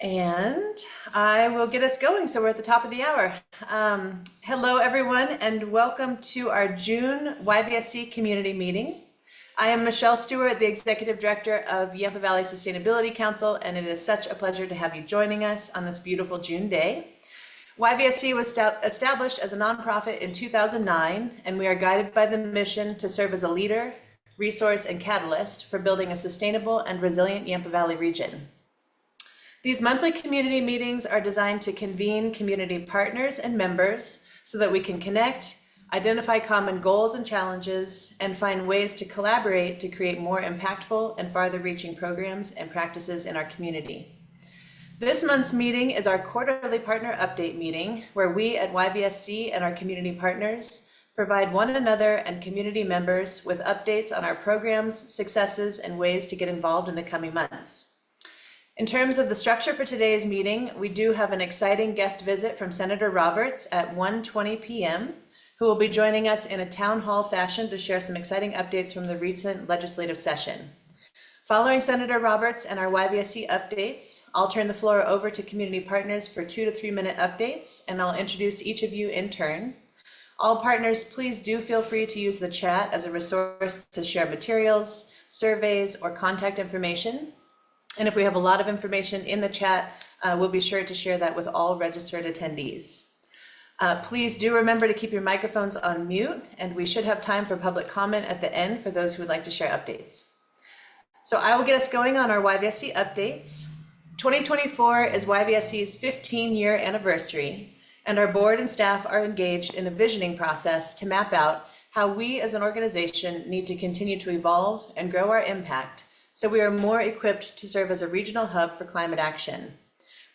And I will get us going. So we're at the top of the hour. Hello, everyone, and welcome to our June YVSC community meeting. I am Michelle Stewart, the Executive Director of Yampa Valley Sustainability Council, and it is such a pleasure to have you joining us on this beautiful June day. YVSC was established as a nonprofit in 2009, and we are guided by the mission to serve as a leader, resource, and catalyst for building a sustainable and resilient Yampa Valley region. These monthly community meetings are designed to convene community partners and members so that we can connect, identify common goals and challenges, and find ways to collaborate to create more impactful and farther-reaching programs and practices in our community. This month's meeting is our quarterly partner update meeting, where we at YVSC and our community partners provide one another and community members with updates on our programs, successes, and ways to get involved in the coming months. In terms of the structure for today's meeting, we do have an exciting guest visit from Senator Roberts at 1:20 p.m., who will be joining us in a town hall fashion to share some exciting updates from the recent legislative session. Following Senator Roberts and our YVSC updates, I'll turn the floor over to community partners for 2 to 3 minute updates, and I'll introduce each of you in turn. All partners, please do feel free to use the chat as a resource to share materials, surveys, or contact information. And if we have a lot of information in the chat, we'll be sure to share that with all registered attendees. Please do remember to keep your microphones on mute, and we should have time for public comment at the end for those who would like to share updates. So I will get us going on our YVSC updates. 2024 is YVSC's 15-year anniversary, and our board and staff are engaged in a visioning process to map out how we as an organization need to continue to evolve and grow our impact so we are more equipped to serve as a regional hub for climate action.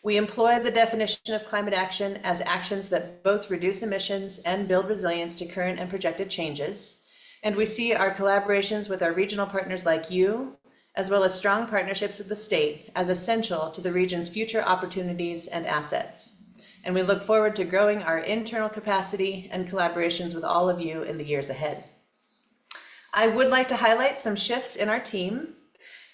We employ the definition of climate action as actions that both reduce emissions and build resilience to current and projected changes. And we see our collaborations with our regional partners like you, as well as strong partnerships with the state, as essential to the region's future opportunities and assets. And we look forward to growing our internal capacity and collaborations with all of you in the years ahead. I would like to highlight some shifts in our team.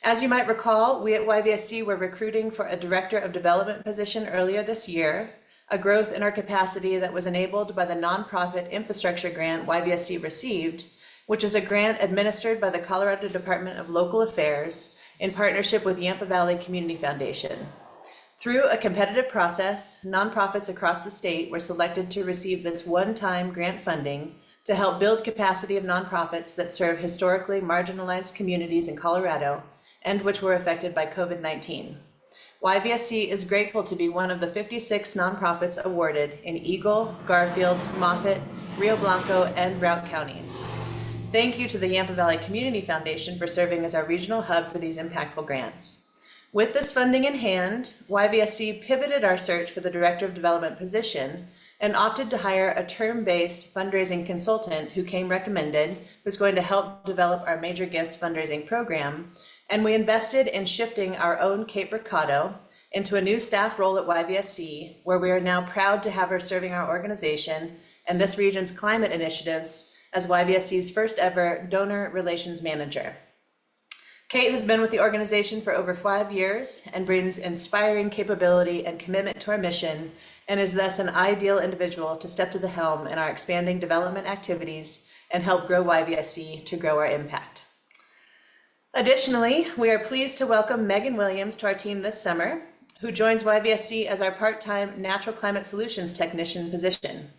As you might recall, we at YVSC were recruiting for a Director of Development position earlier this year, a growth in our capacity that was enabled by the nonprofit infrastructure grant YVSC received, which is a grant administered by the Colorado Department of Local Affairs in partnership with Yampa Valley Community Foundation. Through a competitive process, nonprofits across the state were selected to receive this one-time grant funding to help build capacity of nonprofits that serve historically marginalized communities in Colorado and which were affected by COVID-19. YVSC is grateful to be one of the 56 nonprofits awarded in Eagle, Garfield, Moffett, Rio Blanco, and Routt counties. Thank you to the Yampa Valley Community Foundation for serving as our regional hub for these impactful grants. With this funding in hand, YVSC pivoted our search for the Director of Development position and opted to hire a term-based fundraising consultant who came recommended, who's going to help develop our Major Gifts fundraising program. And we invested in shifting our own Kate Mercado into a new staff role at YVSC, where we are now proud to have her serving our organization and this region's climate initiatives as YVSC's first ever donor relations manager. Kate has been with the organization for over 5 years and brings inspiring capability and commitment to our mission, and is thus an ideal individual to step to the helm in our expanding development activities and help grow YVSC to grow our impact. Additionally, we are pleased to welcome Megan Williams to our team this summer, who joins YVSC as our part-time Natural Climate Solutions Technician position.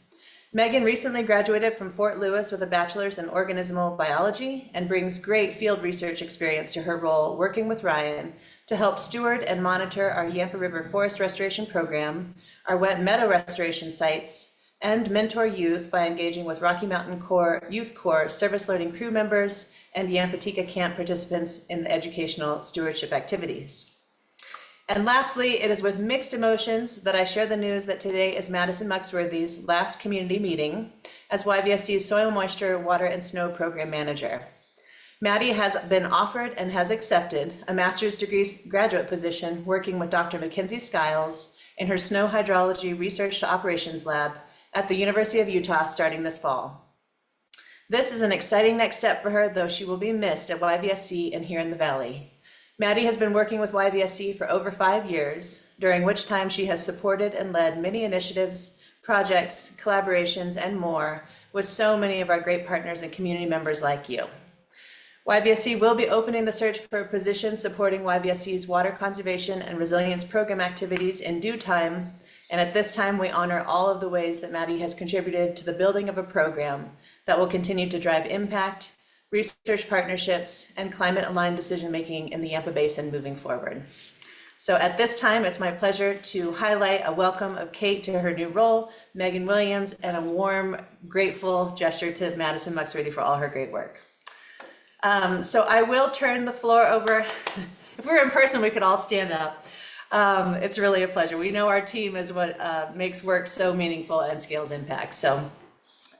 Megan recently graduated from Fort Lewis with a bachelor's in organismal biology and brings great field research experience to her role working with Ryan to help steward and monitor our Yampa River Forest Restoration Program, our wet meadow restoration sites, and mentor youth by engaging with Rocky Mountain Youth Corps service learning crew members and Yampatika Camp participants in the educational stewardship activities. And lastly, it is with mixed emotions that I share the news that today is Madison Muxworthy's last community meeting as YVSC's Soil Moisture, Water, and Snow Program Manager. Maddie has been offered and has accepted a master's degree graduate position working with Dr. Mackenzie Skiles in her Snow Hydrology Research to Operations Lab at the University of Utah starting this fall. This is an exciting next step for her, though she will be missed at YVSC and here in the Valley. Maddie has been working with YVSC for over 5 years, during which time she has supported and led many initiatives, projects, collaborations, and more with so many of our great partners and community members like you. YVSC will be opening the search for a position supporting YVSC's water conservation and resilience program activities in due time. And at this time, we honor all of the ways that Maddie has contributed to the building of a program that will continue to drive impact, research partnerships, and climate-aligned decision-making in the Yampa Basin moving forward. So at this time, it's my pleasure to highlight a welcome of Kate to her new role, Megan Williams, and a warm, grateful gesture to Madison Muxworthy for all her great work. So I will turn the floor over. If we were in person, we could all stand up. It's really a pleasure. We know our team is what makes work so meaningful and scales impact. So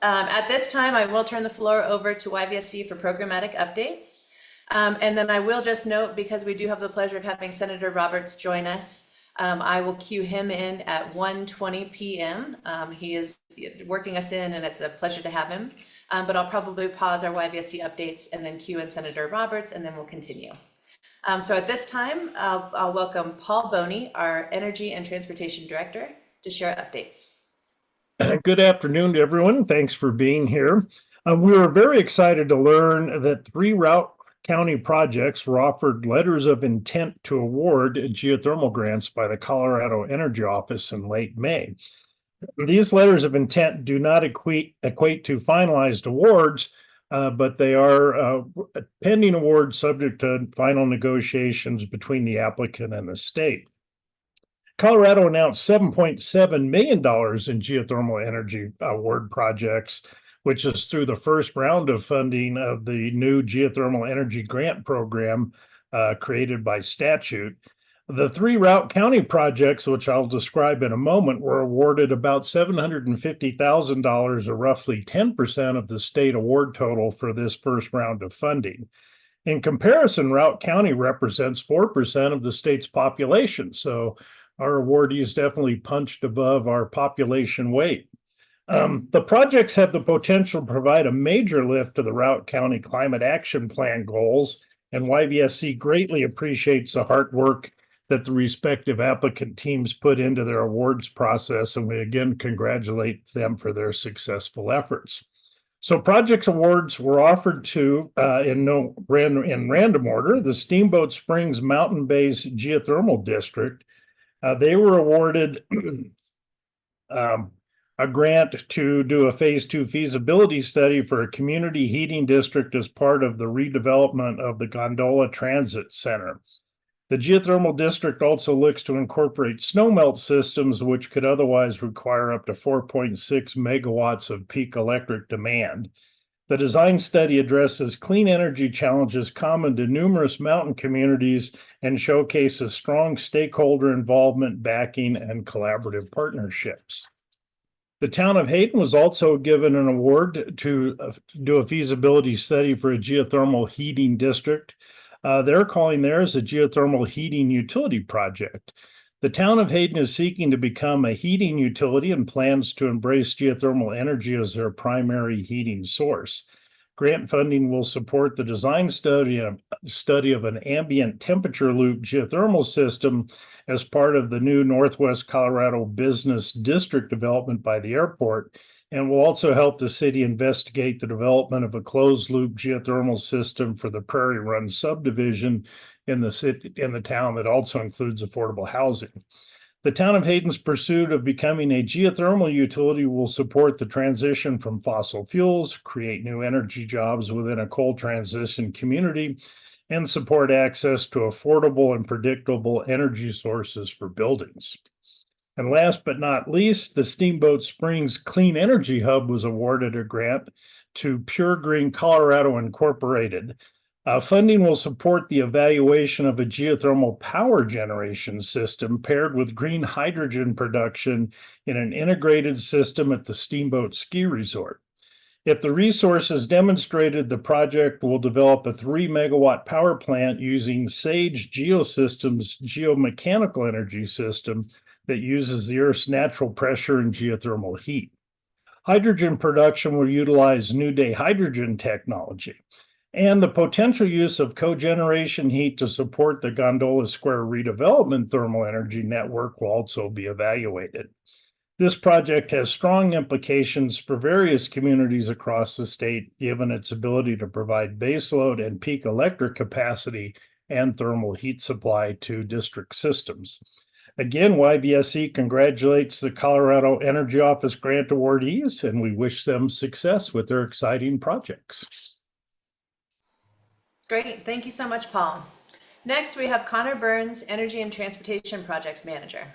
at this time, I will turn the floor over to YVSC for programmatic updates. And then I will just note, because we do have the pleasure of having Senator Roberts join us, I will cue him in at 1:20 p.m. He is working us in, and it's a pleasure to have him. But I'll probably pause our YVSC updates and then cue in Senator Roberts, and then we'll continue. So at this time, I'll welcome Paul Boney, our Energy and Transportation Director, to share updates. Good afternoon to everyone. Thanks for being here. We were very excited to learn that 3 Routt County projects were offered letters of intent to award geothermal grants by the Colorado Energy Office in late May. These letters of intent do not equate to finalized awards, but they are pending awards subject to final negotiations between the applicant and the state. Colorado announced $7.7 million in geothermal energy award projects, which is through the first round of funding of the new geothermal energy grant program created by statute. The 3 Routt County projects, which I'll describe in a moment, were awarded about $750,000, or roughly 10% of the state award total for this first round of funding. In comparison, Routt County represents 4% of the state's population, so our awardees definitely punched above our population weight. The projects have the potential to provide a major lift to the Routt County Climate Action Plan goals, and YVSC greatly appreciates the hard work that the respective applicant teams put into their awards process, and we again congratulate them for their successful efforts. So project awards were offered to, in random order, the Steamboat Springs Mountain Bays Geothermal District. They were awarded a grant to do a phase 2 feasibility study for a community heating district as part of the redevelopment of the Gondola Transit Center. The geothermal district also looks to incorporate snowmelt systems, which could otherwise require up to 4.6 megawatts of peak electric demand. The design study addresses clean energy challenges common to numerous mountain communities and showcases strong stakeholder involvement, backing, and collaborative partnerships. The town of Hayden was also given an award to do a feasibility study for a geothermal heating district. They're calling theirs a geothermal heating utility project. The town of Hayden is seeking to become a heating utility and plans to embrace geothermal energy as their primary heating source. Grant funding will support the design study of an ambient temperature loop geothermal system as part of the new Northwest Colorado Business District development by the airport, and will also help the city investigate the development of a closed-loop geothermal system for the Prairie Run subdivision in the town that also includes affordable housing. The town of Hayden's pursuit of becoming a geothermal utility will support the transition from fossil fuels, create new energy jobs within a coal transition community, and support access to affordable and predictable energy sources for buildings. And last but not least, the Steamboat Springs Clean Energy Hub was awarded a grant to Pure Green Colorado Incorporated. Funding will support the evaluation of a geothermal power generation system paired with green hydrogen production in an integrated system at the Steamboat Ski Resort. If the resource is demonstrated, the project will develop a 3-megawatt power plant using SAGE Geosystems geomechanical energy system that uses the Earth's natural pressure and geothermal heat. Hydrogen production will utilize New Day hydrogen technology. And the potential use of cogeneration heat to support the Gondola Square redevelopment thermal energy network will also be evaluated. This project has strong implications for various communities across the state, given its ability to provide baseload and peak electric capacity and thermal heat supply to district systems. Again, YVSC congratulates the Colorado Energy Office grant awardees, and we wish them success with their exciting projects. Great, thank you so much, Paul. Next, we have Connor Burns, Energy and Transportation Projects Manager.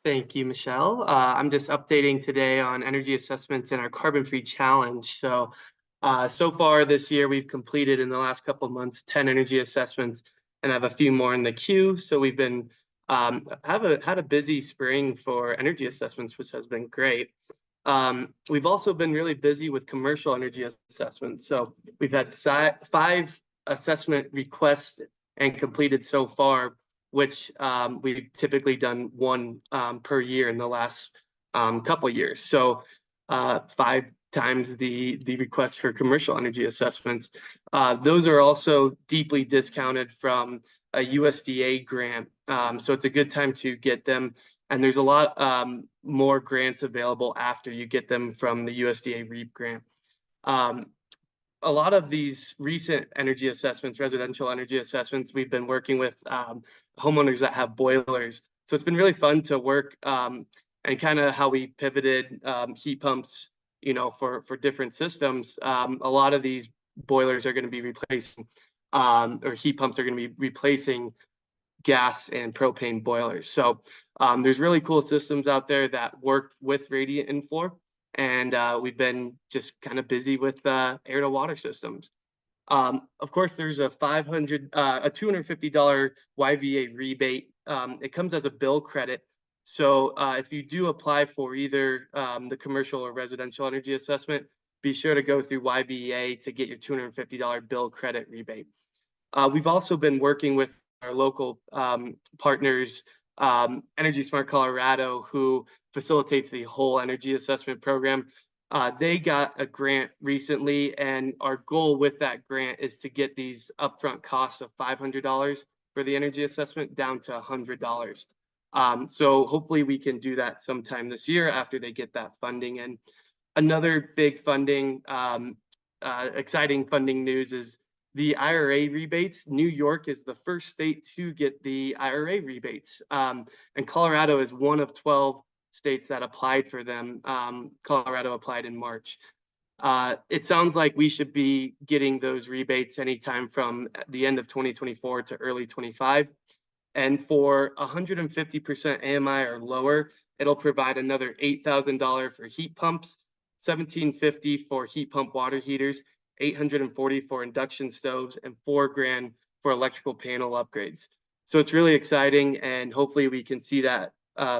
Thank you, Michelle. I'm just updating today on energy assessments in our carbon-free challenge. So far this year, we've completed in the last couple of months 10 energy assessments, and I have a few more in the queue. So we've been had a busy spring for energy assessments, which has been great. We've also been really busy with commercial energy assessments. So we've had 5 assessment requests and completed so far, which we've typically done 1 per year in the last couple of years. So 5 times the request for commercial energy assessments. Those are also deeply discounted from a USDA grant. So it's a good time to get them. And there's a lot more grants available after you get them from the USDA REAP grant. A lot of these recent energy assessments, residential energy assessments, we've been working with homeowners that have boilers. So it's been really fun to work and kind of how we pivoted heat pumps, for different systems. A lot of these boilers are going to be replacing, or heat pumps are going to be replacing gas and propane boilers. So there's really cool systems out there that work with radiant inflow. And we've been just kind of busy with air to water systems. Of course, there's a $250 YVA rebate. It comes as a bill credit. So if you do apply for either the commercial or residential energy assessment, be sure to go through YVA to get your $250 bill credit rebate. We've also been working with our local partners, Energy Smart Colorado, who facilitates the whole energy assessment program. They got a grant recently, and our goal with that grant is to get these upfront costs of $500 for the energy assessment down to $100. So hopefully we can do that sometime this year after they get that funding. And another big funding, exciting funding news is the IRA rebates. New York is the first state to get the IRA rebates, and Colorado is one of 12 states that applied for them. Colorado applied in March. It sounds like we should be getting those rebates anytime from the end of 2024 to early 25. And for 150% AMI or lower, it'll provide another $8,000 for heat pumps, $1,750 for heat pump water heaters, $840 for induction stoves, and $4,000 for electrical panel upgrades. So it's really exciting, and hopefully we can see that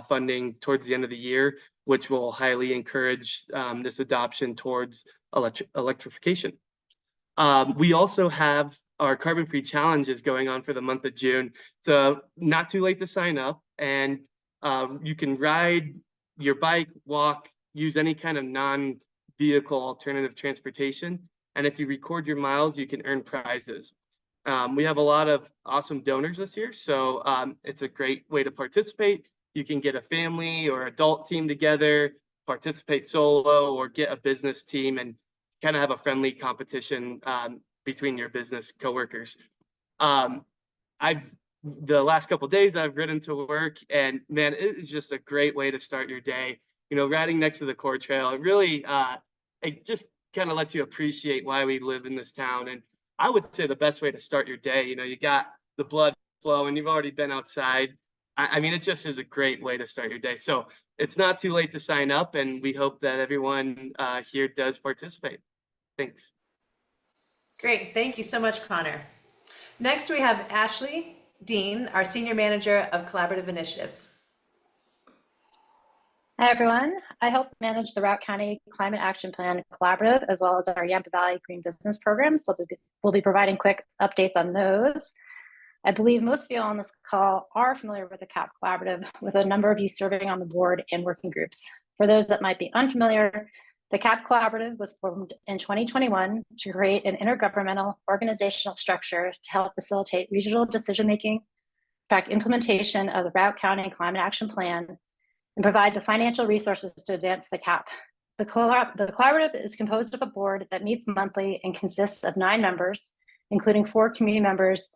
funding towards the end of the year, which will highly encourage this adoption towards electrification. We also have our carbon-free challenges going on for the month of June. So not too late to sign up, and you can ride your bike, walk, use any kind of non-vehicle alternative transportation. And if you record your miles, you can earn prizes. We have a lot of awesome donors this year, so it's a great way to participate. You can get a family or adult team together, participate solo, or get a business team and kind of have a friendly competition between your business coworkers. The last couple of days I've ridden to work, and man, it is just a great way to start your day. Riding next to the core trail, it really it just kind of lets you appreciate why we live in this town. And I would say the best way to start your day, you got the blood flow and you've already been outside. I mean, it just is a great way to start your day. So it's not too late to sign up, and we hope that everyone here does participate. Thanks. Great, thank you so much, Connor. Next, we have Ashley Dean, our Senior Manager of Collaborative Initiatives. Hi, everyone. I help manage the Routt County Climate Action Plan Collaborative, as well as our Yampa Valley Green Business Program. So we'll be providing quick updates on those. I believe most of you on this call are familiar with the CAP Collaborative, with a number of you serving on the board and working groups. For those that might be unfamiliar, The CAP Collaborative was formed in 2021 to create an intergovernmental organizational structure to help facilitate regional decision-making, track implementation of the Routt County Climate Action Plan, and provide the financial resources to advance the CAP. The collaborative is composed of a board that meets monthly and consists of 9 members, including 4 community members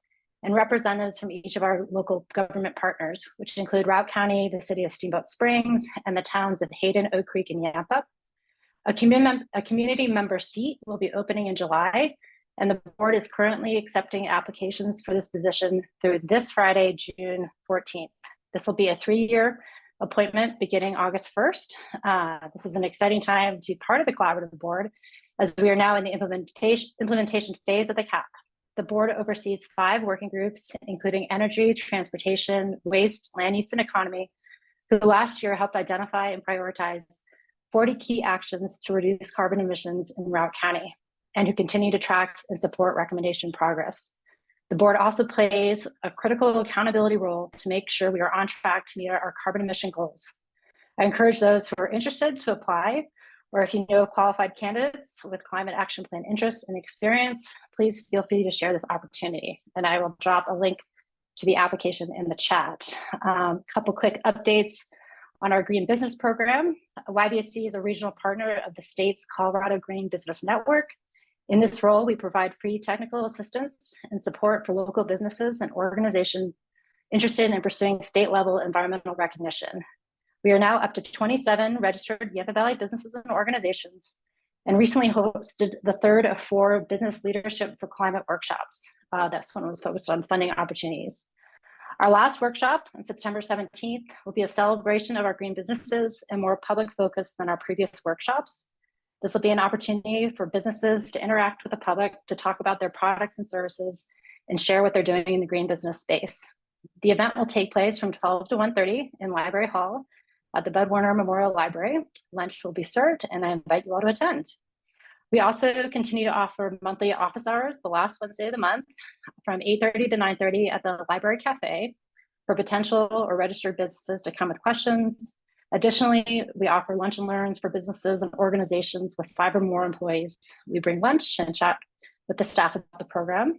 and representatives from each of our local government partners, which include Routt County, the city of Steamboat Springs, and the towns of Hayden, Oak Creek, and Yampa. A community member seat will be opening in July, and the board is currently accepting applications for this position through this Friday, June 14th. This will be a 3-year appointment beginning August 1st. This is an exciting time to be part of the collaborative board, as we are now in the implementation phase of the CAP. The board oversees 5 working groups, including energy, transportation, waste, land use, and economy, who last year helped identify and prioritize 40 key actions to reduce carbon emissions in Routt County, and who continue to track and support recommendation progress. The board also plays a critical accountability role to make sure we are on track to meet our carbon emission goals. I encourage those who are interested to apply, or if you know qualified candidates with climate action plan interest and experience, please feel free to share this opportunity. And I will drop a link to the application in the chat. A couple quick updates on our Green Business Program. YVSC is a regional partner of the state's Colorado Green Business Network. In this role, we provide free technical assistance and support for local businesses and organizations interested in pursuing state-level environmental recognition. We are now up to 27 registered Yampa Valley businesses and organizations, and recently hosted the 3rd of 4 business leadership for climate workshops. This one was focused on funding opportunities. Our last workshop on September 17th will be a celebration of our green businesses and more public focus than our previous workshops. This will be an opportunity for businesses to interact with the public, to talk about their products and services, and share what they're doing in the green business space. The event will take place from 12 to 1:30 in Library Hall at the Bud Warner Memorial Library. Lunch will be served, and I invite you all to attend. We also continue to offer monthly office hours the last Wednesday of the month from 8:30 to 9:30 at the Library Cafe for potential or registered businesses to come with questions. Additionally, we offer lunch and learns for businesses and organizations with 5 or more employees. We bring lunch and chat with the staff of the program.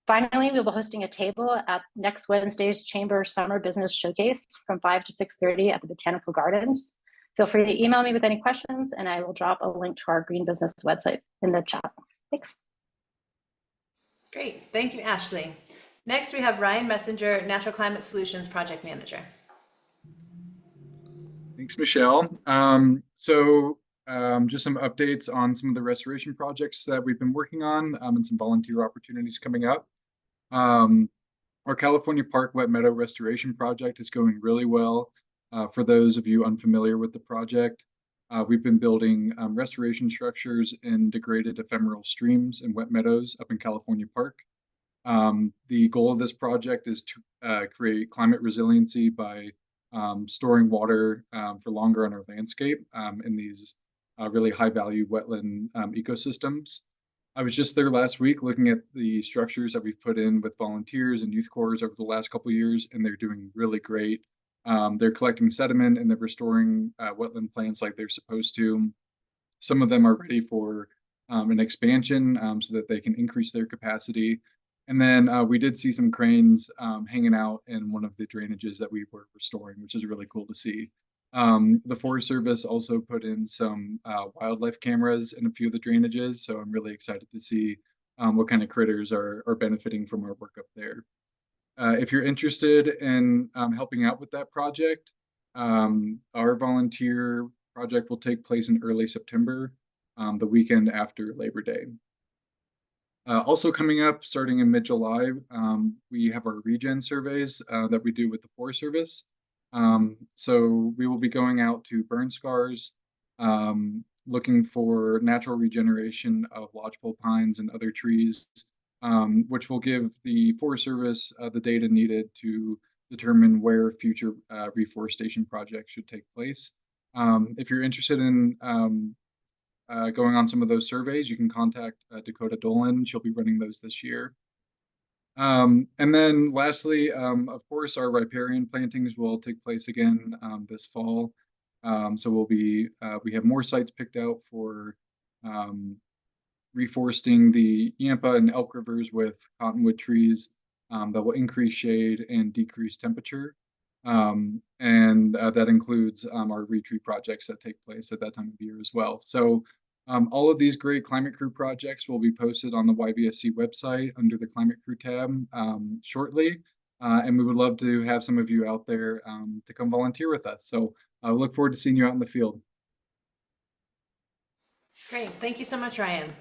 Finally, we'll be hosting a table at next Wednesday's Chamber Summer Business Showcase from 5 to 6:30 at the Botanical Gardens. Feel free to email me with any questions, and I will drop a link to our Green Business website in the chat. Thanks. Great, thank you, Ashley. Next, we have Ryan Messenger, Natural Climate Solutions Project Manager. Thanks, Michelle. Just some updates on some of the restoration projects that we've been working on and some volunteer opportunities coming up. Our California Park Wet Meadow Restoration Project is going really well. For those of you unfamiliar with the project, we've been building restoration structures in degraded ephemeral streams and wet meadows up in California Park. The goal of this project is to create climate resiliency by storing water for longer on our landscape in these really high value wetland ecosystems. I was just there last week looking at the structures that we've put in with volunteers and youth corps over the last couple of years, and they're doing really great. They're collecting sediment and they're restoring wetland plants like they're supposed to. Some of them are ready for an expansion so that they can increase their capacity. And then we did see some cranes hanging out in one of the drainages that we were restoring, which is really cool to see. The Forest Service also put in some wildlife cameras in a few of the drainages, so I'm really excited to see what kind of critters are benefiting from our work up there. If you're interested in helping out with that project, our volunteer project will take place in early September, the weekend after Labor Day. Also coming up, starting in mid-July, we have our regen surveys that we do with the Forest Service. So we will be going out to burn scars, looking for natural regeneration of lodgepole pines and other trees, which will give the Forest Service the data needed to determine where future reforestation projects should take place. If you're interested in going on some of those surveys, you can contact Dakota Dolan. She'll be running those this year. And then lastly, of course, our riparian plantings will take place again this fall. So we have more sites picked out for reforesting the Yampa and Elk Rivers with cottonwood trees that will increase shade and decrease temperature. That includes our retree projects that take place at that time of year as well. So all of these great Climate Crew projects will be posted on the YVSC website under the Climate Crew tab shortly. And we would love to have some of you out there to come volunteer with us. So I look forward to seeing you out in the field. Great, thank you so much, Ryan.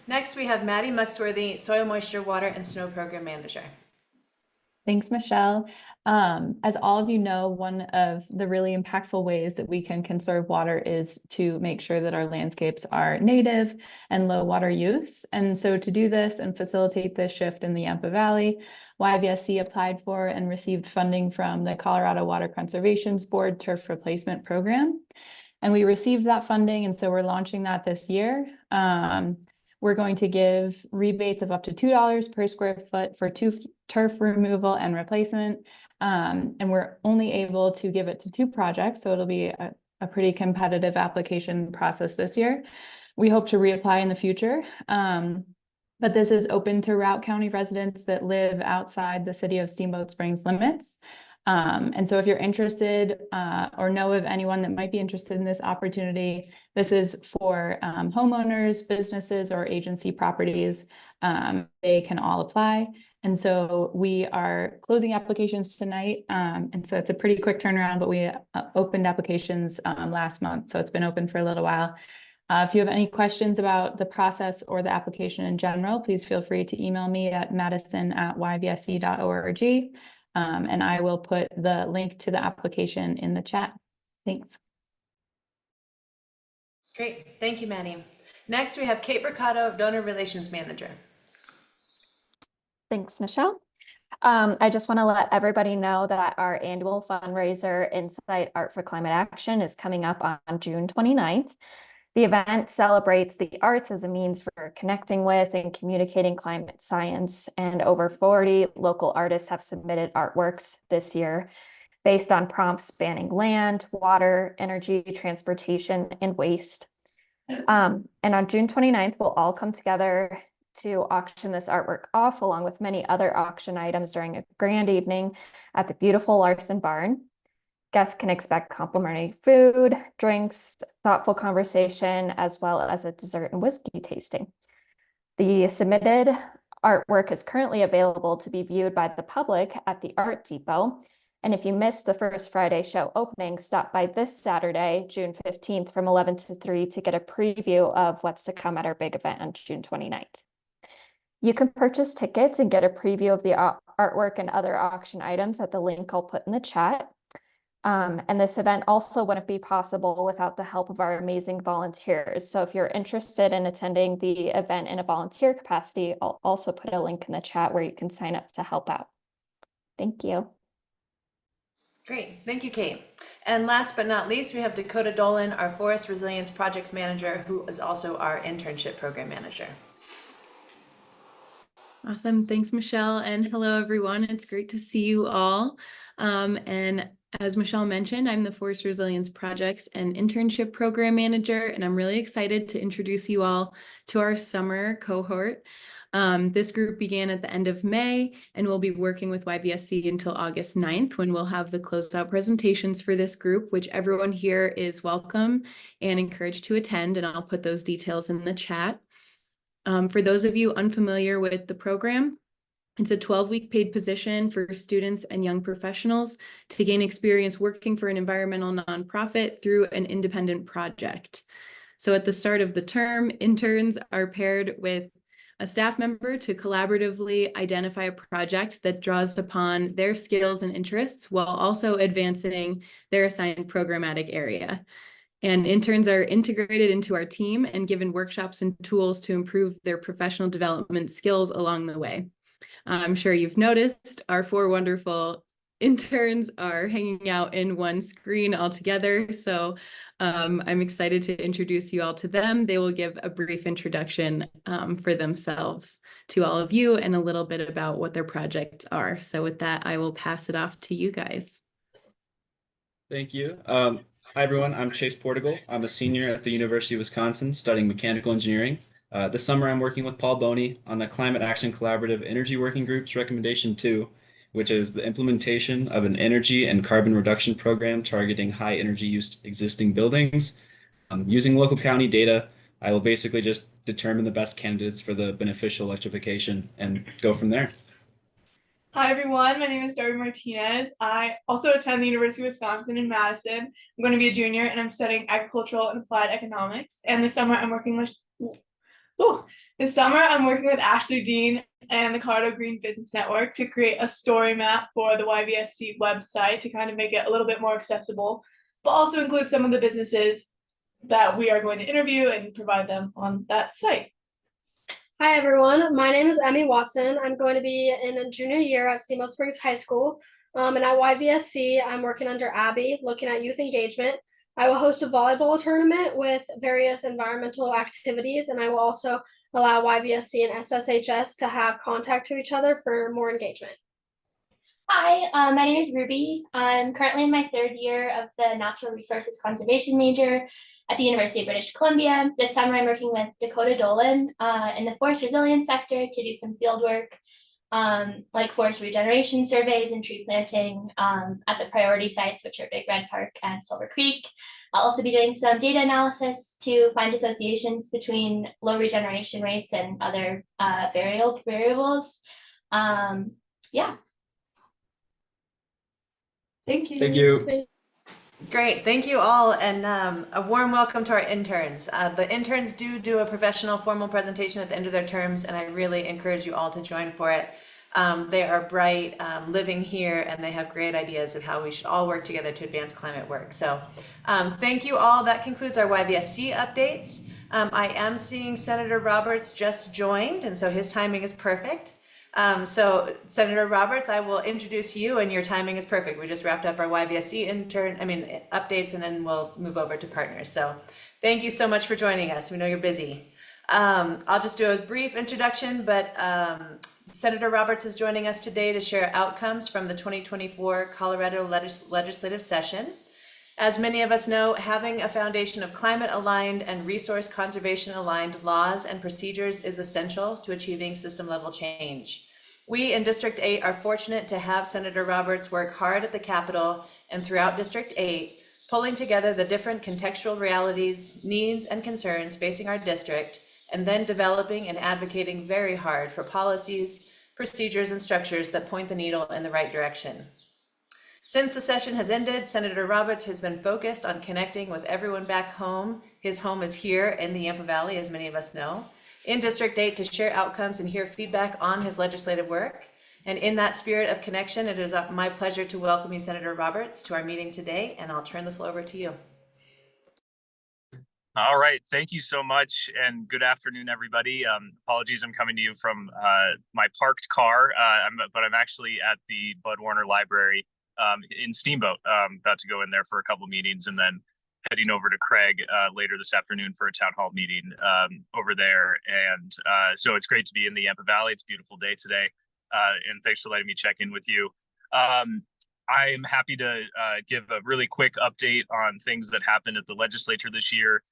Next, we have Maddie Muxworthy, Soil Moisture, Water, and Snow Program Manager. Thanks, Michelle. As all of you know, one of the really impactful ways that we can conserve water is to make sure that our landscapes are native and low water use. And so to do this and facilitate this shift in the Yampa Valley, YVSC applied for and received funding from the Colorado Water Conservation's Board Turf Replacement Program. And we received that funding, and so we're launching that this year. We're going to give rebates of up to $2 per square foot for turf removal and replacement. And we're only able to give it to 2 projects, so it'll be a pretty competitive application process this year. We hope to reapply in the future. But this is open to Routt County residents that live outside the city of Steamboat Springs limits. And so if you're interested or know of anyone that might be interested in this opportunity, this is for homeowners, businesses, or agency properties. They can all apply. And so we are closing applications tonight. And so it's a pretty quick turnaround, but we opened applications last month. So it's been open for a little while. If you have any questions about the process or the application in general, please feel free to email me at madison@yvsc.org. And I will put the link to the application in the chat. Thanks. Great, thank you, Maddie. Next, we have Kate Mercado, Donor Relations Manager. Thanks, Michelle. I just want to let everybody know that our annual fundraiser, Insight Art for Climate Action, is coming up on June 29th. The event celebrates the arts as a means for connecting with and communicating climate science, and over 40 local artists have submitted artworks this year based on prompts spanning land, water, energy, transportation, and waste. And on June 29th, we'll all come together to auction this artwork off, along with many other auction items during a grand evening at the beautiful Larson Barn. Guests can expect complimentary food, drinks, thoughtful conversation, as well as a dessert and whiskey tasting. The submitted artwork is currently available to be viewed by the public at the Art Depot. And if you missed the first Friday show opening, stop by this Saturday, June 15th from 11 to 3 to get a preview of what's to come at our big event on June 29th. You can purchase tickets and get a preview of the artwork and other auction items at the link I'll put in the chat. And this event also wouldn't be possible without the help of our amazing volunteers. So if you're interested in attending the event in a volunteer capacity, I'll also put a link in the chat where you can sign up to help out. Thank you. Great, thank you, Kate. And last but not least, we have Dakota Dolan, our Forest Resilience Projects Manager, who is also our Internship Program Manager. Awesome. Thanks, Michelle. And hello, everyone. It's great to see you all. And as Michelle mentioned, I'm the Forest Resilience Projects and Internship Program Manager, and I'm really excited to introduce you all to our summer cohort. This group began at the end of May, and we'll be working with YVSC until August 9th, when we'll have the closeout presentations for this group, which everyone here is welcome and encouraged to attend, and I'll put those details in the chat. For those of you unfamiliar with the program, it's a 12-week paid position for students and young professionals to gain experience working for an environmental nonprofit through an independent project. So at the start of the term, interns are paired with a staff member to collaboratively identify a project that draws upon their skills and interests while also advancing their assigned programmatic area. And interns are integrated into our team and given workshops and tools to improve their professional development skills along the way. I'm sure you've noticed our 4 wonderful interns are hanging out in one screen all together. So I'm excited to introduce you all to them. They will give a brief introduction for themselves to all of you and a little bit about what their projects are. So with that, I will pass it off to you guys. Thank you. Hi everyone, I'm Chase Portugal. I'm a senior at the University of Wisconsin studying mechanical engineering. This summer I'm working with Paul Boney on the Climate Action Collaborative Energy Working Group's recommendation 2, which is the implementation of an energy and carbon reduction program targeting high energy use existing buildings. Using local county data, I will basically just determine the best candidates for the beneficial electrification and go from there. Hi everyone, my name is Darby Martinez. I also attend the University of Wisconsin in Madison. I'm going to be a junior and I'm studying agricultural and applied economics. And this summer I'm working with Ashley Dean and the Colorado Green Business Network to create a story map for the YVSC website to kind of make it a little bit more accessible, but also include some of the businesses that we are going to interview and provide them on that site. Hi everyone, my name is Emmy Watson. I'm going to be in a junior year at Steamboat Springs High School. And at YVSC, I'm working under Abby, looking at youth engagement. I will host a volleyball tournament with various environmental activities, and I will also allow YVSC and SSHS to have contact to each other for more engagement. Hi, my name is Ruby. I'm currently in my 3rd year of the Natural Resources Conservation major at the University of British Columbia. This summer I'm working with Dakota Dolan in the forest resilience sector to do some field work like forest regeneration surveys and tree planting at the priority sites, which are Big Red Park and Silver Creek. I'll also be doing some data analysis to find associations between low regeneration rates and other variables. Yeah. Thank you. Thank you. Great, thank you all, and a warm welcome to our interns. The interns do a professional formal presentation at the end of their terms, and I really encourage you all to join for it. They are bright, living here, and they have great ideas of how we should all work together to advance climate work. So thank you all. That concludes our YVSC updates. I am seeing Senator Roberts just joined, and so his timing is perfect. So Senator Roberts, I will introduce you, and your timing is perfect. We just wrapped up our YVSC updates, and then we'll move over to partners. So thank you so much for joining us. We know you're busy. I'll just do a brief introduction, but Senator Roberts is joining us today to share outcomes from the 2024 Colorado legislative session. As many of us know, having a foundation of climate-aligned and resource conservation-aligned laws and procedures is essential to achieving system-level change. We in District 8 are fortunate to have Senator Roberts work hard at the Capitol and throughout District 8, pulling together the different contextual realities, needs, and concerns facing our district, and then developing and advocating very hard for policies, procedures, and structures that point the needle in the right direction. Since the session has ended, Senator Roberts has been focused on connecting with everyone back home. His home is here in the Yampa Valley, as many of us know, in District 8 to share outcomes and hear feedback on his legislative work. And in that spirit of connection, it is my pleasure to welcome you, Senator Roberts, to our meeting today, and I'll turn the floor over to you. All right, thank you so much, and good afternoon, everybody. Apologies, I'm coming to you from my parked car, but I'm actually at the Bud Warner Library in Steamboat. About to go in there for a couple meetings and then heading over to Craig later this afternoon for a town hall meeting over there. And so it's great to be in the Yampa Valley. It's a beautiful day today. And thanks for letting me check in with you. I am happy to give a really quick update on things that happened at the legislature this year.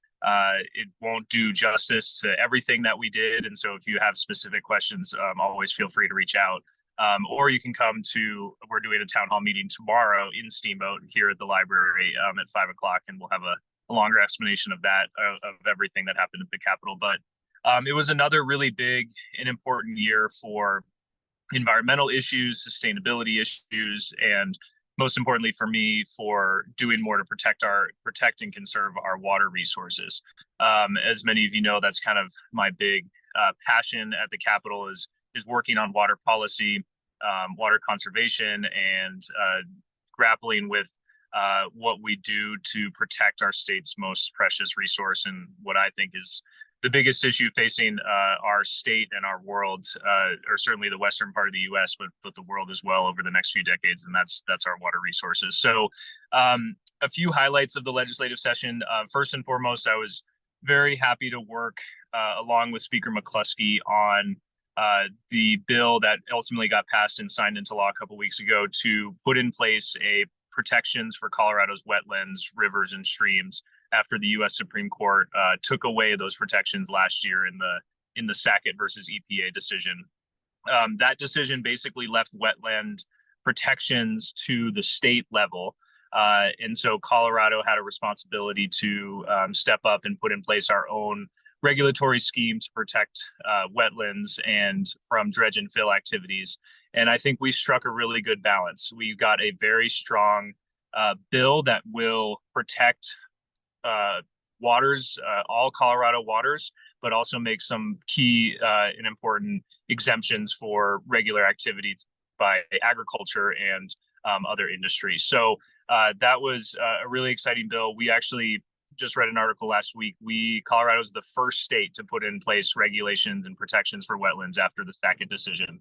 It won't do justice to everything that we did. And so if you have specific questions, always feel free to reach out. Or you can come to, we're doing a town hall meeting tomorrow in Steamboat here at the library at 5 o'clock, and we'll have a longer explanation of that, of everything that happened at the Capitol. But it was another really big and important year for environmental issues, sustainability issues, and most importantly for me, for doing more to protect and conserve our water resources. As many of you know, that's kind of my big passion at the Capitol is working on water policy, water conservation, and grappling with what we do to protect our state's most precious resource, and what I think is the biggest issue facing our state and our world, or certainly the western part of the U.S., but the world as well over the next few decades, and that's our water resources. So a few highlights of the legislative session. First and foremost, I was very happy to work along with Speaker McCluskey on the bill that ultimately got passed and signed into law a couple weeks ago to put in place a protections for Colorado's wetlands, rivers, and streams after the U.S. Supreme Court took away those protections last year in the Sackett versus EPA decision. That decision basically left wetland protections to the state level. And so Colorado had a responsibility to step up and put in place our own regulatory scheme to protect wetlands and from dredge and fill activities. And I think we struck a really good balance. We got a very strong bill that will protect waters, all Colorado waters, but also make some key and important exemptions for regular activities by agriculture and other industries. So that was a really exciting bill. We actually just read an article last week. Colorado is the first state to put in place regulations and protections for wetlands after the Sackett decision.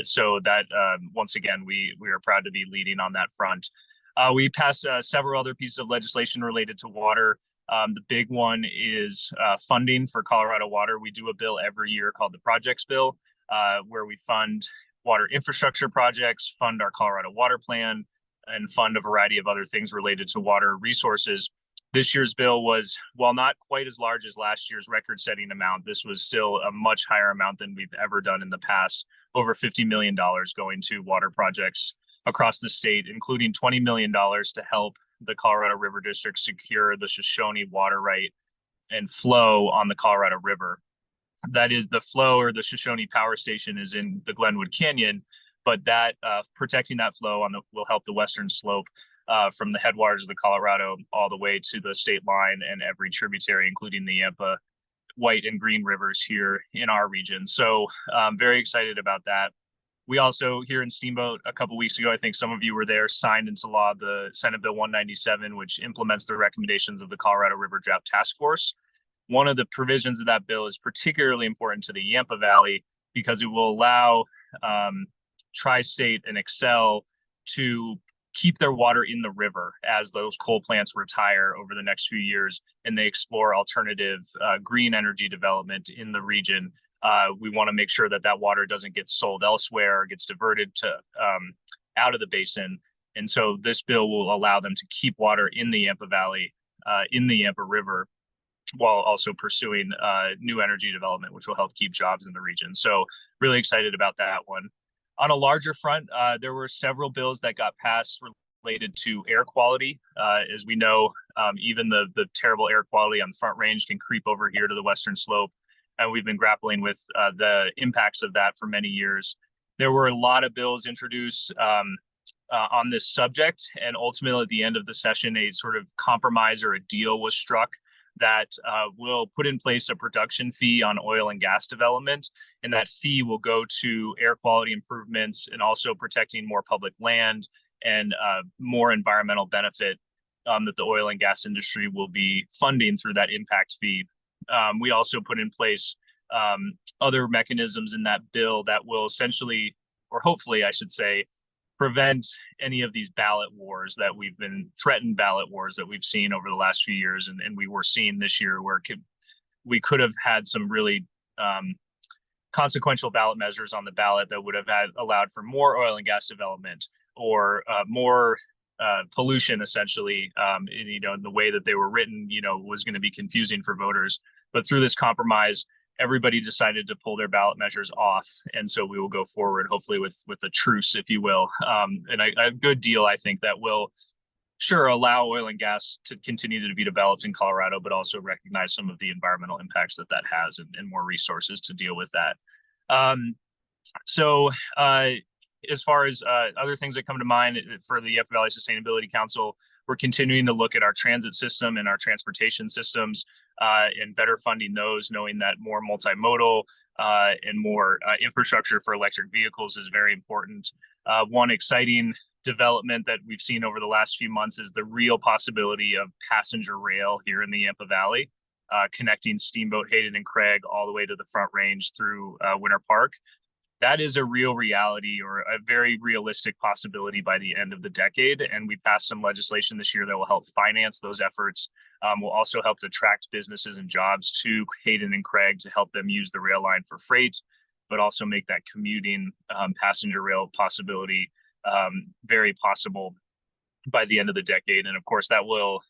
So that once again, we are proud to be leading on that front. We passed several other pieces of legislation related to water. The big one is funding for Colorado Water. We do a bill every year called the Projects Bill, where we fund water infrastructure projects, fund our Colorado Water Plan, and fund a variety of other things related to water resources. This year's bill was, while not quite as large as last year's record-setting amount, this was still a much higher amount than we've ever done in the past, over $50 million going to water projects across the state, including $20 million to help the Colorado River District secure the Shoshone water right and flow on the Colorado River. That is, the flow, or the Shoshone Power Station, is in the Glenwood Canyon, but that protecting that flow will help the western slope from the headwaters of the Colorado all the way to the state line and every tributary, including the Yampa, White, and Green rivers here in our region. So I'm very excited about that. We also, here in Steamboat a couple weeks ago, I think some of you were there, signed into law the Senate Bill 197, which implements the recommendations of the Colorado River Drought Task Force. One of the provisions of that bill is particularly important to the Yampa Valley because it will allow Tri-State and Excel to keep their water in the river as those coal plants retire over the next few years and they explore alternative green energy development in the region. We want to make sure that that water doesn't get sold elsewhere or gets diverted to out of the basin. And so this bill will allow them to keep water in the Yampa Valley, in the Yampa River, while also pursuing new energy development, which will help keep jobs in the region. So really excited about that one. On a larger front, there were several bills that got passed related to air quality. As we know, even the terrible air quality on the Front Range can creep over here to the western slope. And we've been grappling with the impacts of that for many years. There were a lot of bills introduced on this subject. And ultimately, at the end of the session, a sort of compromise or a deal was struck that will put in place a production fee on oil and gas development. And that fee will go to air quality improvements and also protecting more public land and more environmental benefit that the oil and gas industry will be funding through that impact fee. We also put in place other mechanisms in that bill that will essentially, or hopefully I should say, prevent any of these ballot wars that we've been threatened ballot wars that we've seen over the last few years. And we were seeing this year where we could have had some really consequential ballot measures on the ballot that would have allowed for more oil and gas development or more pollution, essentially, in the way that they were written, was going to be confusing for voters. But through this compromise, everybody decided to pull their ballot measures off. And so we will go forward, hopefully with a truce, if you will, and a good deal, I think, that will sure allow oil and gas to continue to be developed in Colorado, but also recognize some of the environmental impacts that has and more resources to deal with that. So as far as other things that come to mind for the Yampa Valley Sustainability Council, we're continuing to look at our transit system and our transportation systems and better funding those, knowing that more multimodal and more infrastructure for electric vehicles is very important. One exciting development that we've seen over the last few months is the real possibility of passenger rail here in the Yampa Valley, connecting Steamboat, Hayden, and Craig all the way to the Front Range through Winter Park. That is a real reality, or a very realistic possibility, by the end of the decade. And we passed some legislation this year that will help finance those efforts. Will also help to attract businesses and jobs to Hayden and Craig to help them use the rail line for freight, but also make that commuting passenger rail possibility very possible. by the end of the decade. And of course, that will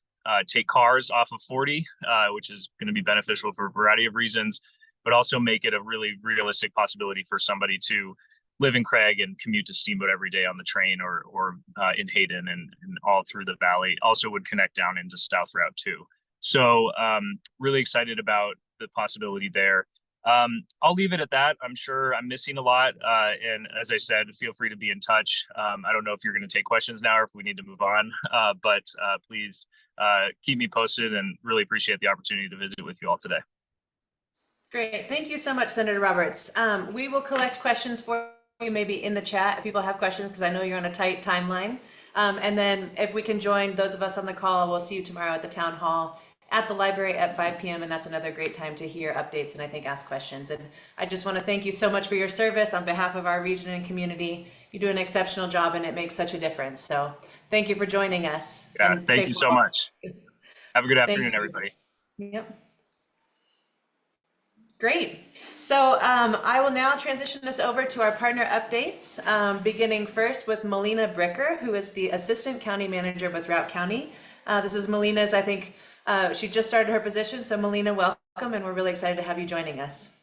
take cars off of 40, which is going to be beneficial for a variety of reasons, but also make it a really realistic possibility for somebody to live in Craig and commute to Steamboat every day on the train or in Hayden and all through the valley. Also would connect down into South Route too. So really excited about the possibility there. I'll leave it at that. I'm sure I'm missing a lot. And as I said, feel free to be in touch. I don't know if you're going to take questions now or if we need to move on, but please keep me posted, and really appreciate the opportunity to visit with you all today. Great. Thank you so much, Senator Roberts. We will collect questions for you maybe in the chat if people have questions, because I know you're on a tight timeline. And then if we can join those of us on the call, we'll see you tomorrow at the town hall at the library at 5 p.m. And that's another great time to hear updates and I think ask questions. And I just want to thank you so much for your service on behalf of our region and community. You do an exceptional job and it makes such a difference. So thank you for joining us. Yeah, and thank you so much. Have a good afternoon, everybody. Yep. Great. So I will now transition this over to our partner updates, beginning first with Melina Bricker, who is the Assistant County Manager with Routt County. This is Melina's, I think, she just started her position. So Melina, welcome, and we're really excited to have you joining us.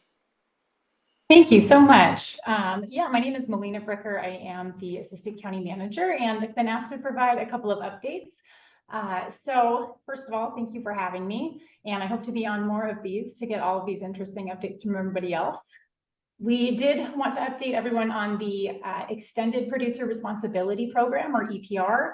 Thank you so much. Yeah, my name is Melina Bricker. I am the Assistant County Manager, and I've been asked to provide a couple of updates. So first of all, thank you for having me, and I hope to be on more of these to get all of these interesting updates from everybody else. We did want to update everyone on the Extended Producer Responsibility Program, or EPR.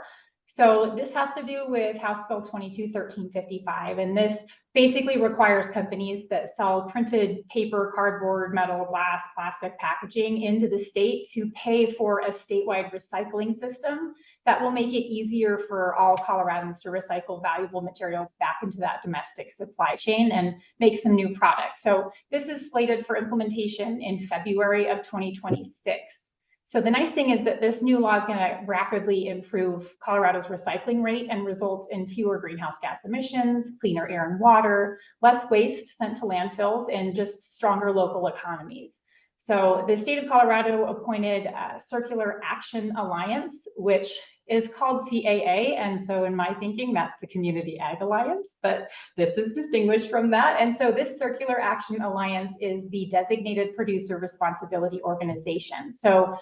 So this has to do with House Bill 22-1355, and this basically requires companies that sell printed paper, cardboard, metal, glass, plastic packaging into the state to pay for a statewide recycling system that will make it easier for all Coloradans to recycle valuable materials back into that domestic supply chain and make some new products. So this is slated for implementation in February of 2026. So the nice thing is that this new law is going to rapidly improve Colorado's recycling rate and result in fewer greenhouse gas emissions, cleaner air and water, less waste sent to landfills, and just stronger local economies. So the state of Colorado appointed a Circular Action Alliance, which is called CAA. And so in my thinking, that's the Community Ag Alliance, but this is distinguished from that. And so this Circular Action Alliance is the Designated Producer Responsibility Organization. So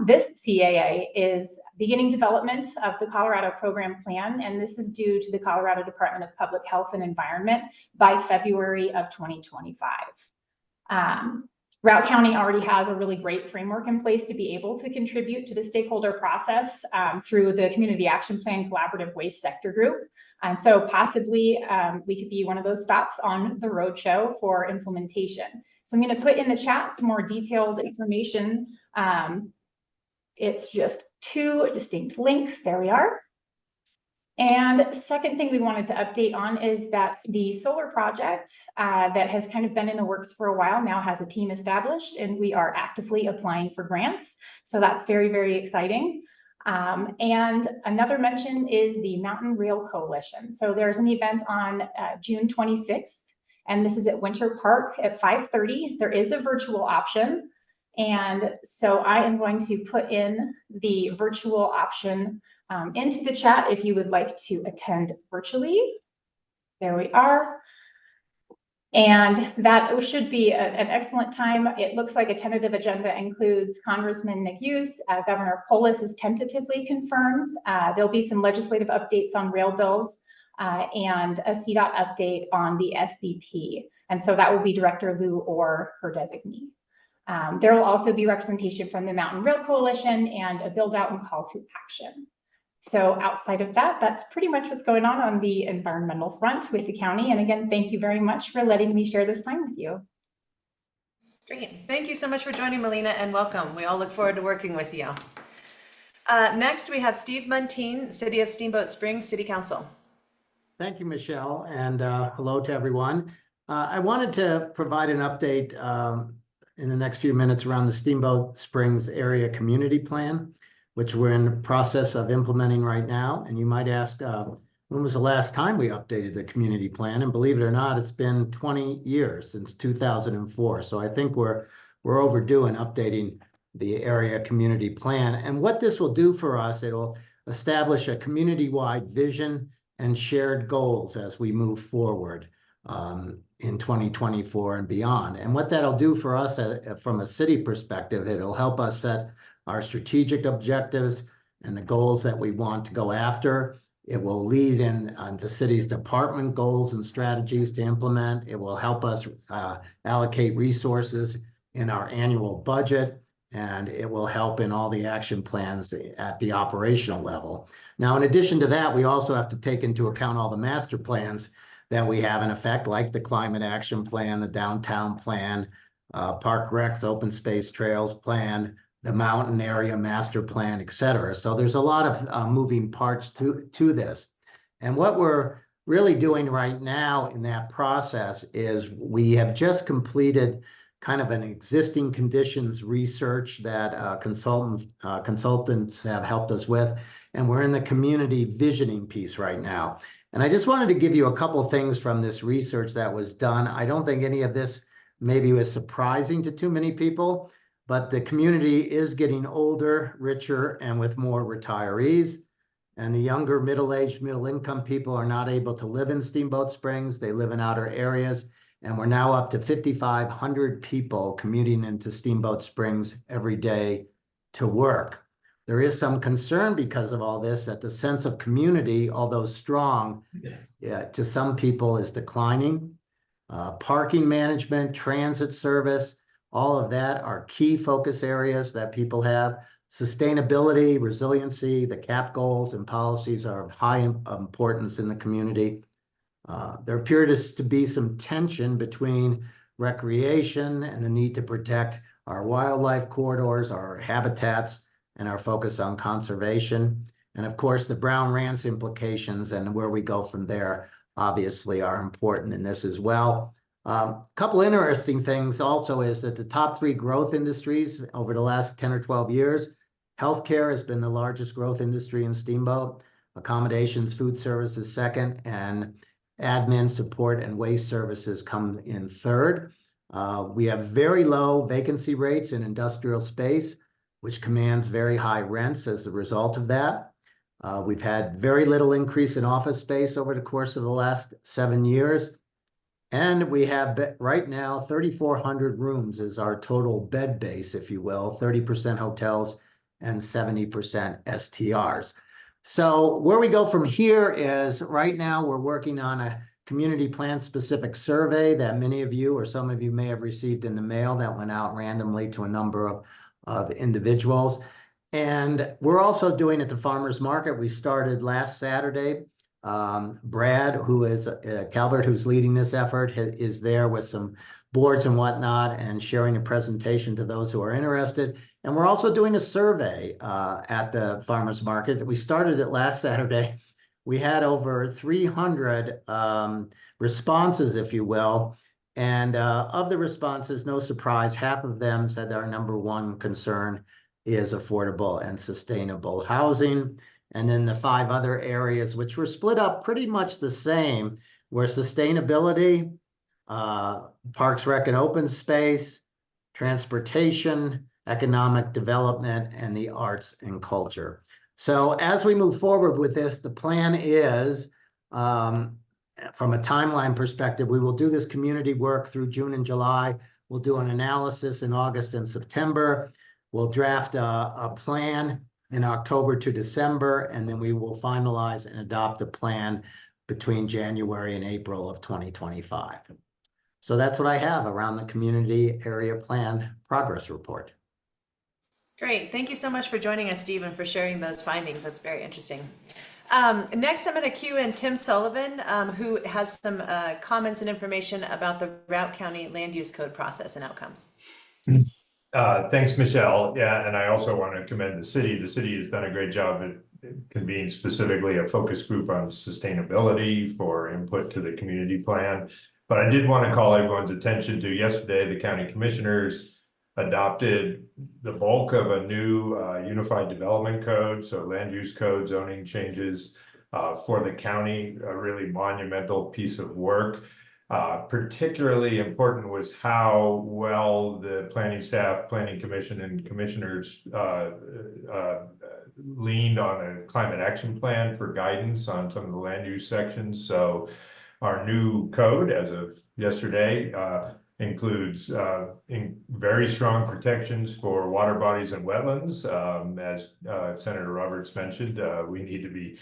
this CAA is beginning development of the Colorado Program Plan, and this is due to the Colorado Department of Public Health and Environment by February of 2025. Routt County already has a really great framework in place to be able to contribute to the stakeholder process through the Community Action Plan Collaborative Waste Sector Group. And so possibly we could be one of those stops on the roadshow for implementation. So I'm going to put in the chat some more detailed information. It's just 2 distinct links. There we are. And second thing we wanted to update on is that the solar project that has kind of been in the works for a while now has a team established, and we are actively applying for grants. So that's very, very exciting. And another mention is the Mountain Rail Coalition. So there's an event on June 26th, and this is at Winter Park at 5:30. There is a virtual option. And so I am going to put in the virtual option into the chat if you would like to attend virtually. There we are. And that should be an excellent time. It looks like a tentative agenda includes Congressman Nick Hughes, Governor Polis is tentatively confirmed. There'll be some legislative updates on rail bills and a CDOT update on the SBP. And so that will be Director Liu or her designee. There will also be representation from the Mountain Rail Coalition and a build out and call to action. So outside of that, that's pretty much what's going on the environmental front with the county. And again, thank you very much for letting me share this time with you. Great. Thank you so much for joining, Melina, and welcome. We all look forward to working with you. Next, we have Steve Muntean, City of Steamboat Springs City Council. Thank you, Michelle, and hello to everyone. I wanted to provide an update in the next few minutes around the Steamboat Springs Area Community Plan, which we're in the process of implementing right now. And you might ask, when was the last time we updated the community plan? And believe it or not, it's been 20 years since 2004. So I think we're overdue in updating the area community plan. And what this will do for us, it'll establish a community-wide vision and shared goals as we move forward in 2024 and beyond. And what that'll do for us from a city perspective, it'll help us set our strategic objectives and the goals that we want to go after. It will lead in the city's department goals and strategies to implement. It will help us allocate resources in our annual budget, and it will help in all the action plans at the operational level. Now, in addition to that, we also have to take into account all the master plans that we have in effect, like the Climate Action Plan, the Downtown Plan, Park Recs, Open Space Trails Plan, the Mountain Area Master Plan, et cetera. So there's a lot of moving parts to this. And what we're really doing right now in that process is we have just completed kind of an existing conditions research that consultants have helped us with. And we're in the community visioning piece right now. And I just wanted to give you a couple things from this research that was done. I don't think any of this maybe was surprising to too many people, but the community is getting older, richer, and with more retirees. And the younger middle-aged, middle-income people are not able to live in Steamboat Springs. They live in outer areas. And we're now up to 5,500 people commuting into Steamboat Springs every day to work. There is some concern because of all this that the sense of community, although strong, to some people is declining. Parking management, transit service, all of that are key focus areas that people have. Sustainability, resiliency, the CAP goals and policies are of high importance in the community. There appears to be some tension between recreation and the need to protect our wildlife corridors, our habitats, and our focus on conservation. And of course, the Brown Ranch implications and where we go from there obviously are important in this as well. A couple interesting things also is that the top 3 growth industries over the last 10 or 12 years, healthcare has been the largest growth industry in Steamboat, accommodations, food services second, and admin support and waste services come in third. We have very low vacancy rates in industrial space, which commands very high rents as a result of that. We've had very little increase in office space over the course of the last 7 years. And we have right now 3,400 rooms is our total bed base, if you will, 30% hotels and 70% STRs. So where we go from here is right now we're working on a community plan specific survey that many of you or some of you may have received in the mail that went out randomly to a number of individuals. And we're also doing at the farmers market. We started last Saturday. Brad, who is Calvert, who's leading this effort, is there with some boards and whatnot and sharing a presentation to those who are interested. And we're also doing a survey at the farmers market. We started it last Saturday. We had over 300 responses, if you will. And of the responses, no surprise, half of them said our number one concern is affordable and sustainable housing. And then the 5 other areas, which were split up pretty much the same, were sustainability, parks, rec, and open space, transportation, economic development, and the arts and culture. So as we move forward with this, the plan is, from a timeline perspective, we will do this community work through June and July. We'll do an analysis in August and September. We'll draft a plan in October to December, and then we will finalize and adopt a plan between January and April of 2025. So that's what I have around the community area plan progress report. Great. Thank you so much for joining us, Steve, and for sharing those findings. That's very interesting. Next, I'm going to cue in Tim Sullivan, who has some comments and information about the Routt County Land Use Code process and outcomes. Thanks, Michelle. Yeah, and I also want to commend the city. The city has done a great job at convening specifically a focus group on sustainability for input to the community plan. But I did want to call everyone's attention to yesterday, the county commissioners adopted the bulk of a new unified development code, so land use code, zoning changes for the county, a really monumental piece of work. Particularly important was how well the planning staff, planning commission, and commissioners leaned on a climate action plan for guidance on some of the land use sections. So our new code as of yesterday includes very strong protections for water bodies and wetlands. As Senator Roberts mentioned, we need to be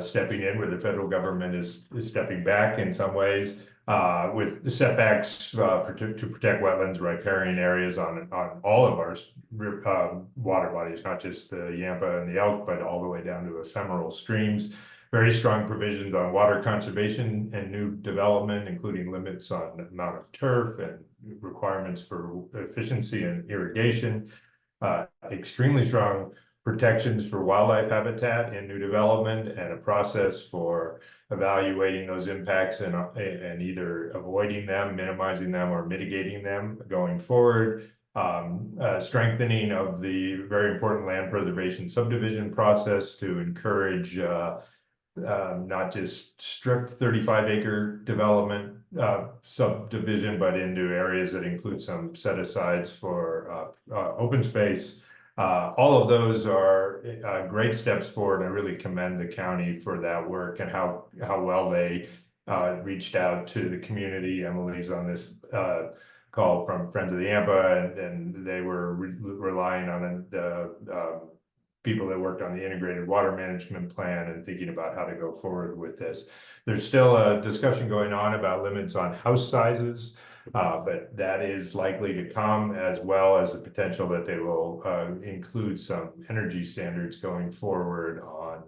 stepping in where the federal government is stepping back in some ways. With the setbacks to protect wetlands, riparian areas on all of our water bodies, not just the Yampa and the Elk, but all the way down to ephemeral streams. Very strong provisions on water conservation and new development, including limits on amount of turf and requirements for efficiency and irrigation. Extremely strong protections for wildlife habitat in new development, and a process for evaluating those impacts and either avoiding them, minimizing them, or mitigating them going forward. Strengthening of the very important land preservation subdivision process to encourage not just strict 35-acre development subdivision, but into areas that include some set-asides for open space. All of those are great steps forward. I really commend the county for that work and how well they reached out to the community. Emily's on this call from Friends of the Yampa, and they were relying on the people that worked on the integrated water management plan and thinking about how to go forward with this. There's still a discussion going on about limits on house sizes. But that is likely to come, as well as the potential that they will include some energy standards going forward on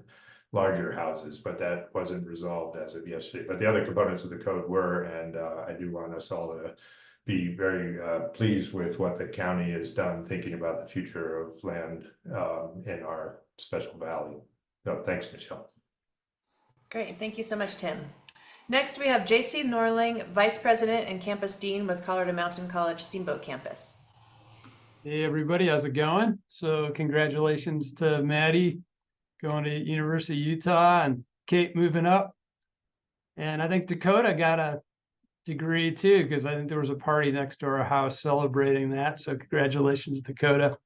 larger houses, but that wasn't resolved as of yesterday. But the other components of the code were, and I do want us all to be very pleased with what the county has done, thinking about the future of land in our special valley. So thanks, Michelle. Great, thank you so much, Tim. Next, we have J.C. Norling, Vice President and Campus Dean with Colorado Mountain College Steamboat Campus. Hey, everybody, how's it going? So congratulations to Maddie going to University of Utah and Kate moving up. And I think Dakota got a degree too, because I think there was a party next to our house celebrating that. So congratulations, Dakota.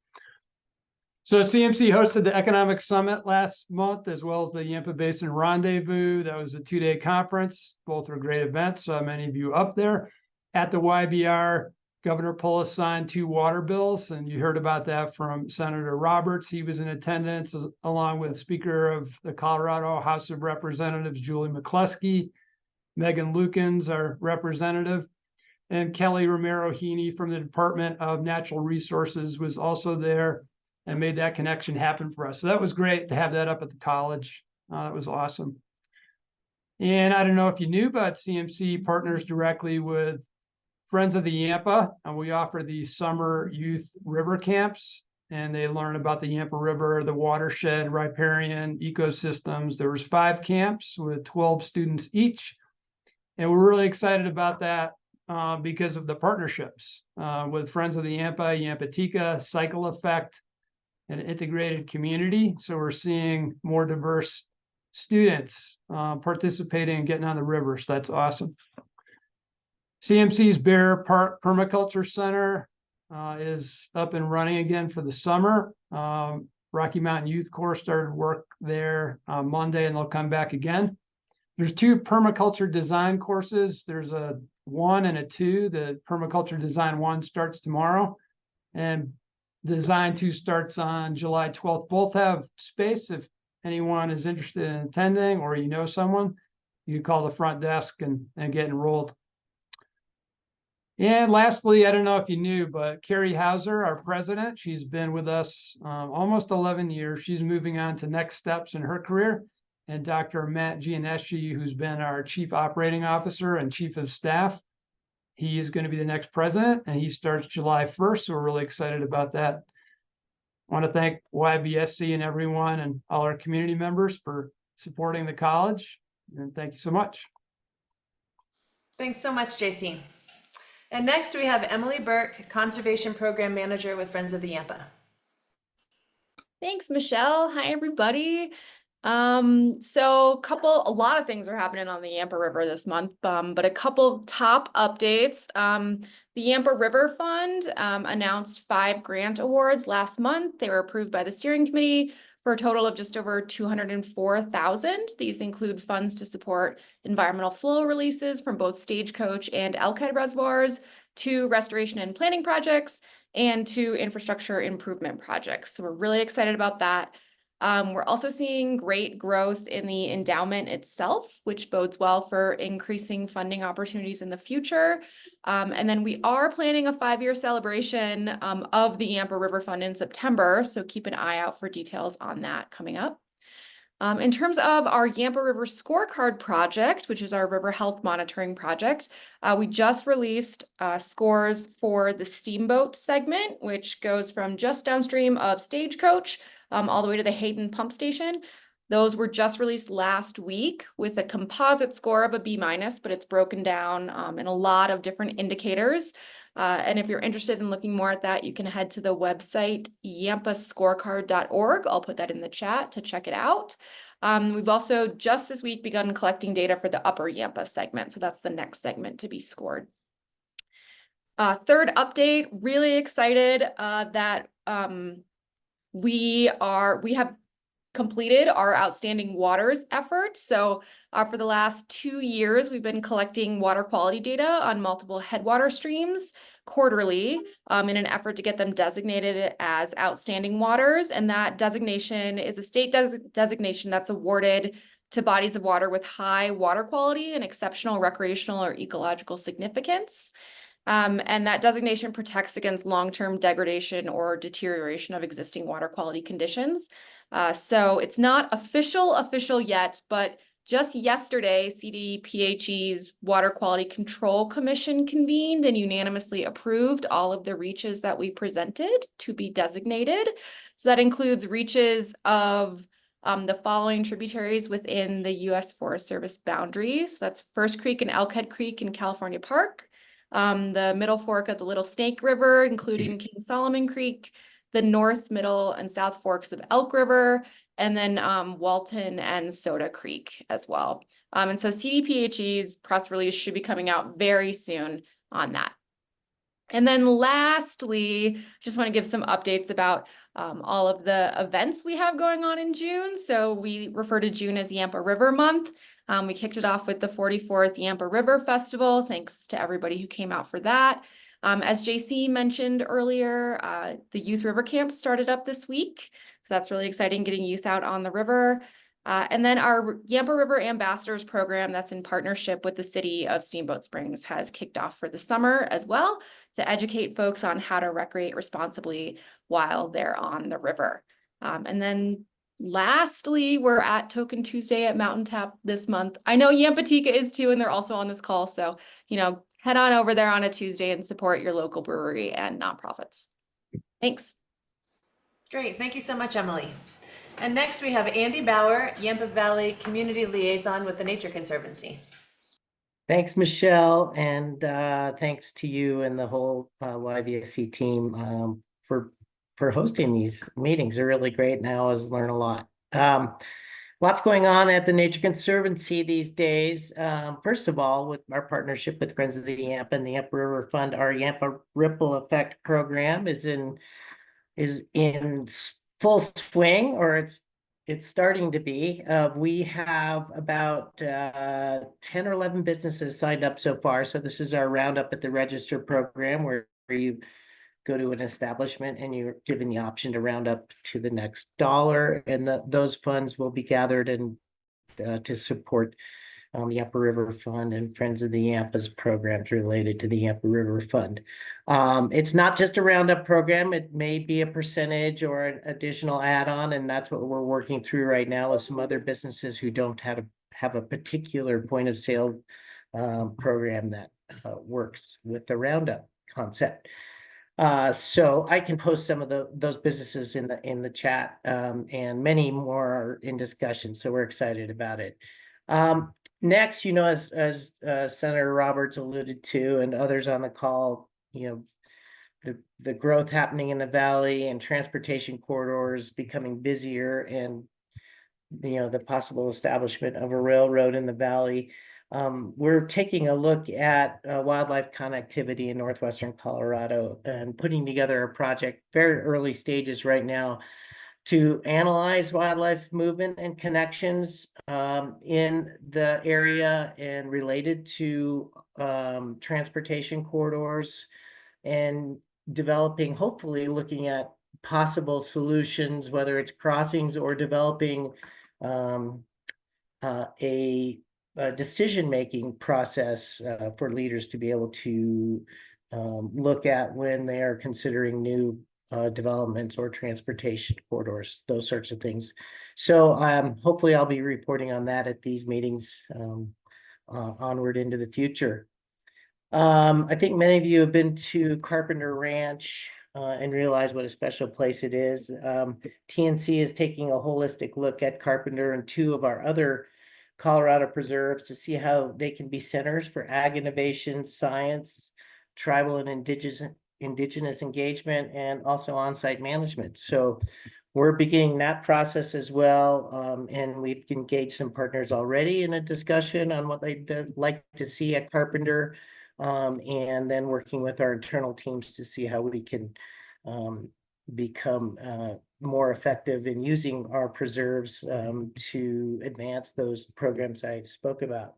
So CMC hosted the Economic Summit last month, as well as the Yampa Basin Rendezvous. That was a 2-day conference. Both were great events. Saw many of you up there. At the YBR, Governor Polis signed 2 water bills, and you heard about that from Senator Roberts. He was in attendance, along with Speaker of the Colorado House of Representatives, Julie McCluskey, Megan Lukens, our representative, and Kelly Romero-Heaney from the Department of Natural Resources was also there and made that connection happen for us. So that was great to have that up at the college. That was awesome. And I don't know if you knew, but CMC partners directly with Friends of the Yampa, and we offer these summer youth river camps, and they learn about the Yampa River, the watershed, riparian ecosystems. There was 5 camps with 12 students each, and we're really excited about that because of the partnerships with Friends of the Yampa, Yampatika, Cycle Effect, and integrated community. So we're seeing more diverse students participating and getting on the river. So that's awesome. CMC's Bear Park Permaculture Center is up and running again for the summer. Rocky Mountain Youth Corps started work there Monday, and they'll come back again. There's 2 permaculture design courses. There's a 1 and a 2. The permaculture design 1 starts tomorrow, and Design 2 starts on July 12th. Both have space. If anyone is interested in attending, or you know someone, you can call the front desk and get enrolled. And lastly, I don't know if you knew, but Carrie Hauser, our president, she's been with us almost 11 years. She's moving on to next steps in her career. And Dr. Matt Gianeschi, who's been our chief operating officer and chief of staff, he is going to be the next president, and he starts July 1st. So we're really excited about that. I want to thank YVSC and everyone and all our community members for supporting the college. And thank you so much. Thanks so much, JC. And next we have Emily Burke, Conservation Program Manager with Friends of the Yampa. Thanks, Michelle. Hi, everybody. So a lot of things are happening on the Yampa River this month, but a couple top updates. The Yampa River Fund announced 5 grant awards last month. They were approved by the steering committee for a total of just over 204,000. These include funds to support environmental flow releases from both Stagecoach and Elkhead reservoirs, to restoration and planning projects, and to infrastructure improvement projects. So we're really excited about that. We're also seeing great growth in the endowment itself, which bodes well for increasing funding opportunities in the future. And then we are planning a 5-year celebration of the Yampa River Fund in September, so keep an eye out for details on that coming up. In terms of our Yampa River Scorecard project, which is our river health monitoring project, we just released scores for the Steamboat segment, which goes from just downstream of Stagecoach all the way to the Hayden pump station. Those were just released last week with a composite score of a B-, but it's broken down in a lot of different indicators. And if you're interested in looking more at that, you can head to the website yampascorecard.org. I'll put that in the chat to check it out. We've also just this week begun collecting data for the Upper Yampa segment. So that's the next segment to be scored. Third update, really excited that we have completed our Outstanding Waters effort. So for the last 2 years, we've been collecting water quality data on multiple headwater streams quarterly in an effort to get them designated as outstanding waters. And that designation is a state designation that's awarded to bodies of water with high water quality and exceptional recreational or ecological significance. And that designation protects against long-term degradation or deterioration of existing water quality conditions. So it's not official yet, but just yesterday, CDPHE's Water Quality Control Commission convened and unanimously approved all of the reaches that we presented to be designated. So that includes reaches of the following tributaries within the U.S. Forest Service boundaries. So that's First Creek and Elkhead Creek in California Park, the middle fork of the Little Snake River, including King Solomon Creek, the north, middle, and south forks of Elk River, and then Walton and Soda Creek as well. And so CDPHE's press release should be coming out very soon on that. And then lastly, just want to give some updates about all of the events we have going on in June. So we refer to June as Yampa River Month. We kicked it off with the 44th Yampa River Festival. Thanks to everybody who came out for that. As JC mentioned earlier, the Youth River Camp started up this week. So that's really exciting, getting youth out on the river. And then our Yampa River Ambassadors program that's in partnership with the city of Steamboat Springs has kicked off for the summer as well to educate folks on how to recreate responsibly while they're on the river. And then lastly, we're at Token Tuesday at Mountain Tap this month. I know Yampatika is too, and they're also on this call. So, head on over there on a Tuesday and support your local brewery and nonprofits. Thanks. Great. Thank you so much, Emily. And next we have Andy Bauer, Yampa Valley Community Liaison with the Nature Conservancy. Thanks, Michelle, and thanks to you and the whole YVSC team for hosting these meetings. They're really great, and I always learn a lot. Lots going on at the Nature Conservancy these days. First of all, with our partnership with Friends of the Yampa and the Yampa River Fund, our Yampa Ripple Effect program is in full swing, or it's starting to be. We have about 10 or 11 businesses signed up so far. So this is our roundup at the register program, where you go to an establishment and you're given the option to round up to the next dollar, and those funds will be gathered and to support the Yampa River Fund and Friends of the Yampa's programs related to the Yampa River Fund. It's not just a roundup program. It may be a percentage or an additional add-on, and that's what we're working through right now with some other businesses who don't have a particular point of sale program that works with the roundup concept. So I can post some of those businesses in the chat, and many more are in discussion. So we're excited about it. Next, as Senator Roberts alluded to, and others on the call, the growth happening in the valley and transportation corridors becoming busier, and the possible establishment of a railroad in the valley. We're taking a look at wildlife connectivity in northwestern Colorado and putting together a project, very early stages right now, to analyze wildlife movement and connections in the area and related to transportation corridors, and developing, hopefully looking at possible solutions, whether it's crossings or developing a decision-making process for leaders to be able to look at when they are considering new developments or transportation corridors, those sorts of things. So hopefully I'll be reporting on that at these meetings onward into the future. I think many of you have been to Carpenter Ranch and realize what a special place it is. TNC is taking a holistic look at Carpenter and 2 of our other Colorado preserves to see how they can be centers for ag innovation, science, tribal and indigenous engagement, and also on-site management. So we're beginning that process as well, and we've engaged some partners already in a discussion on what they'd like to see at Carpenter, and then working with our internal teams to see how we can become more effective in using our preserves to advance those programs I spoke about.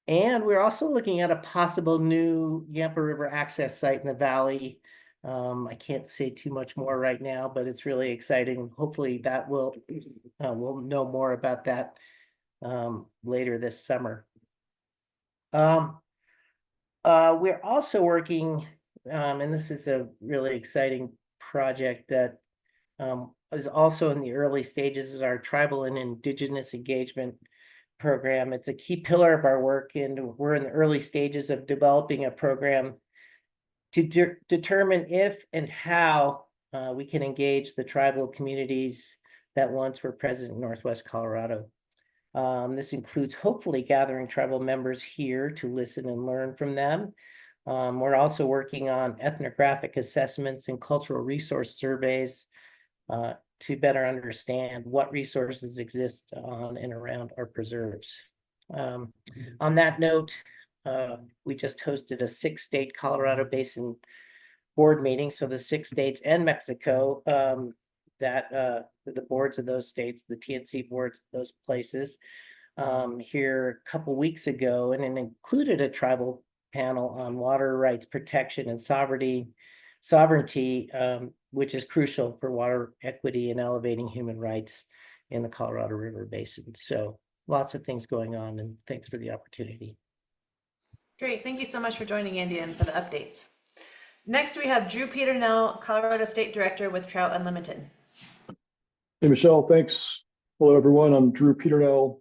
And we're also looking at a possible new Yampa River access site in the valley. I can't say too much more right now, but it's really exciting. Hopefully that we'll know more about that later this summer. We're also working, and this is a really exciting project that is also in the early stages, is our tribal and indigenous engagement program. It's a key pillar of our work, and we're in the early stages of developing a program to determine if and how we can engage the tribal communities that once were present in Northwest Colorado. This includes hopefully gathering tribal members here to listen and learn from them. We're also working on ethnographic assessments and cultural resource surveys to better understand what resources exist on and around our preserves. On that note, we just hosted a 6-state Colorado Basin board meeting. So the 6 states and Mexico, that the boards of those states, the TNC boards of those places, here a couple weeks ago, and it included a tribal panel on water rights protection and sovereignty, which is crucial for water equity and elevating human rights in the Colorado River Basin. So lots of things going on, and thanks for the opportunity. Great, thank you so much for joining, Andy, and for the updates. Next, we have Drew Peternell, Colorado State Director with Trout Unlimited. Hey, Michelle, thanks. Hello, everyone. I'm Drew Peternell,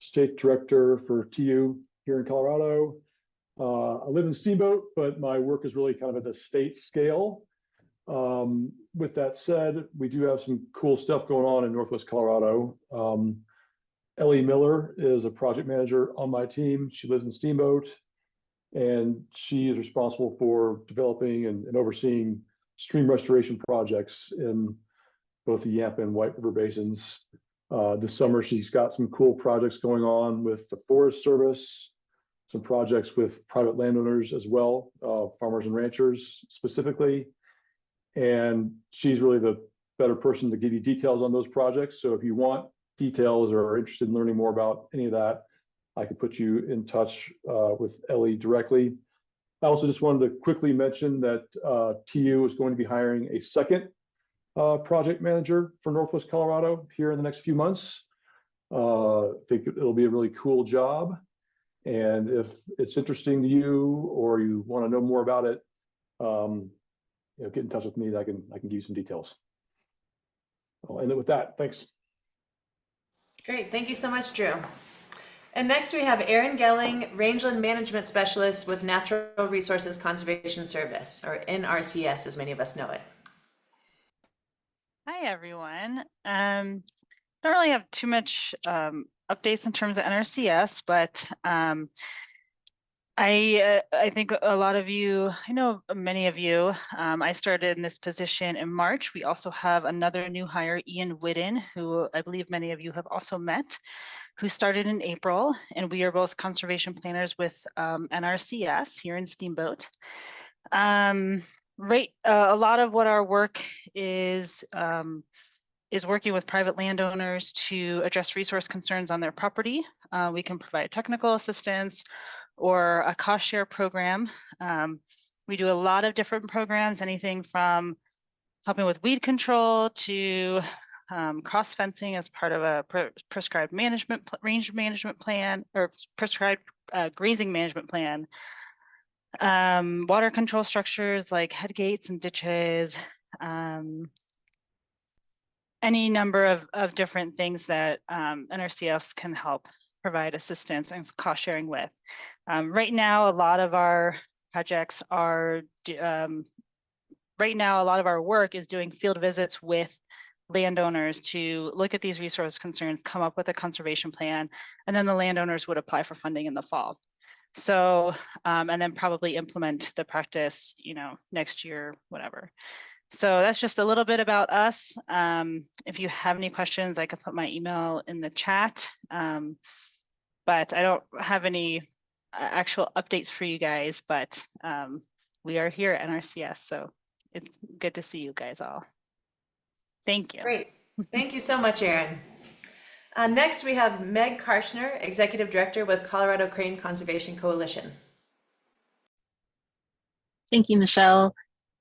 State Director for TU here in Colorado. I live in Steamboat, but my work is really kind of at the state scale. With that said, we do have some cool stuff going on in Northwest Colorado. Ellie Miller is a project manager on my team. She lives in Steamboat, and she is responsible for developing and overseeing stream restoration projects in both the Yampa and White River basins. This summer, she's got some cool projects going on with the Forest Service, some projects with private landowners as well, farmers and ranchers specifically. And she's really the better person to give you details on those projects. So if you want details or are interested in learning more about any of that, I could put you in touch with Ellie directly. I also just wanted to quickly mention that TU is going to be hiring a second project manager for Northwest Colorado here in the next few months. I think it'll be a really cool job. And if it's interesting to you or you want to know more about it, get in touch with me. I can give you some details. I'll end it with that. Thanks. Great, thank you so much, Drew. And next we have Erin Gelling, Rangeland Management Specialist with Natural Resources Conservation Service, or NRCS as many of us know it. Hi, everyone. Don't really have too much updates in terms of NRCS, but I I think a lot of you, I know many of you, I started in this position in March. We also have another new hire, Ian Whidden, who I believe many of you have also met, who started in April, and we are both conservation planners with NRCS here in Steamboat. A lot of what our work is working with private landowners to address resource concerns on their property. We can provide technical assistance or a cost share program. We do a lot of different programs, anything from helping with weed control to cross fencing as part of a prescribed range management plan, or prescribed grazing management plan. Water control structures like head gates and ditches, any number of different things that NRCS can help provide assistance and cost sharing with. Right now, a lot of our projects are, right now, a lot of our work is doing field visits with landowners to look at these resource concerns, come up with a conservation plan, and then the landowners would apply for funding in the fall. So, and then probably implement the practice, next year, whatever. So that's just a little bit about us. If you have any questions, I can put my email in the chat. But I don't have any actual updates for you guys, but we are here at NRCS, so it's good to see you guys all. Thank you. Great. Thank you so much, Erin. Next, we have Meg Karshner, Executive Director with Colorado Crane Conservation Coalition. Thank you, Michelle.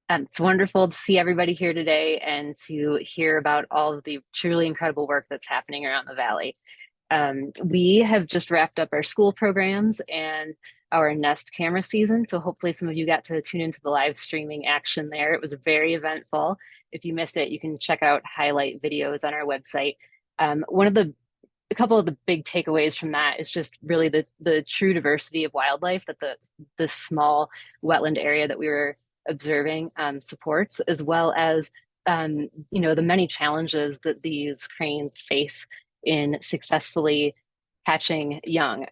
It's wonderful to see everybody here today and to hear about all of the truly incredible work that's happening around the Valley. We have just wrapped up our school programs and our Nest camera season. So hopefully some of you got to tune into the live streaming action there. It was very eventful. If you missed it, you can check out highlight videos on our website. A couple of the big takeaways from that is just really the true diversity of wildlife that the small wetland area that we were observing supports, as well as the many challenges that these cranes face in successfully hatching young.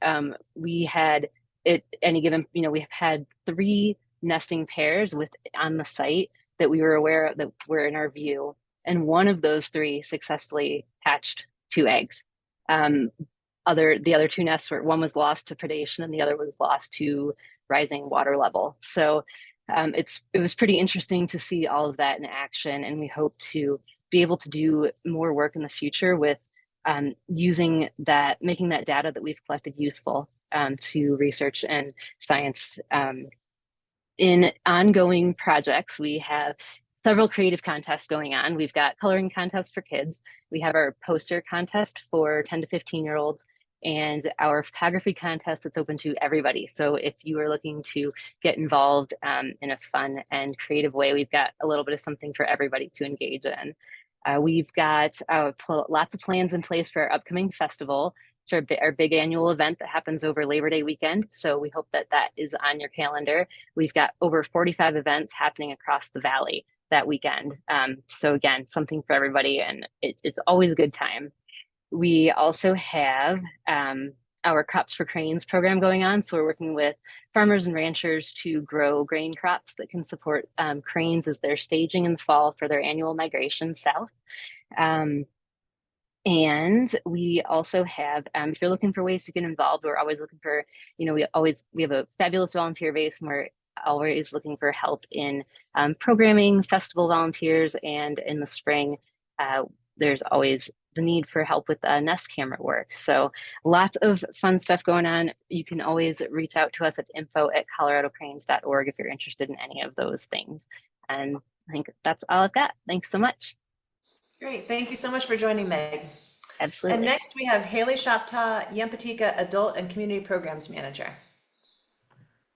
We had at any given, we have had 3 nesting pairs on the site that we were aware of that were in our view, and one of those 3 successfully hatched 2 eggs. The other 2 nests one was lost to predation and the other was lost to rising water level. So it was pretty interesting to see all of that in action, and we hope to be able to do more work in the future with making that data that we've collected useful to research and science. In ongoing projects, we have several creative contests going on. We've got coloring contests for kids. We have our poster contest for 10 to 15-year-olds, and our photography contest that's open to everybody. So if you are looking to get involved in a fun and creative way, we've got a little bit of something for everybody to engage in. We've got lots of plans in place for our upcoming festival, which is our big annual event that happens over Labor Day weekend. So we hope that is on your calendar. We've got over 45 events happening across the Valley that weekend. So again, something for everybody, and it's always a good time. We also have our Crops for Cranes program going on. So we're working with farmers and ranchers to grow grain crops that can support cranes as they're staging in the fall for their annual migration south. And we also have, if you're looking for ways to get involved, we're always looking for, we have a fabulous volunteer base, and we're always looking for help in programming, festival volunteers, and in the spring, there's always the need for help with Nest camera work. So lots of fun stuff going on. You can always reach out to us at info@coloradocranes.org if you're interested in any of those things. And I think that's all I've got. Thanks so much. Great. Thank you so much for joining, Meg. Absolutely. And next we have Haley Shoptaw, Yampatika Adult and Community Programs Manager.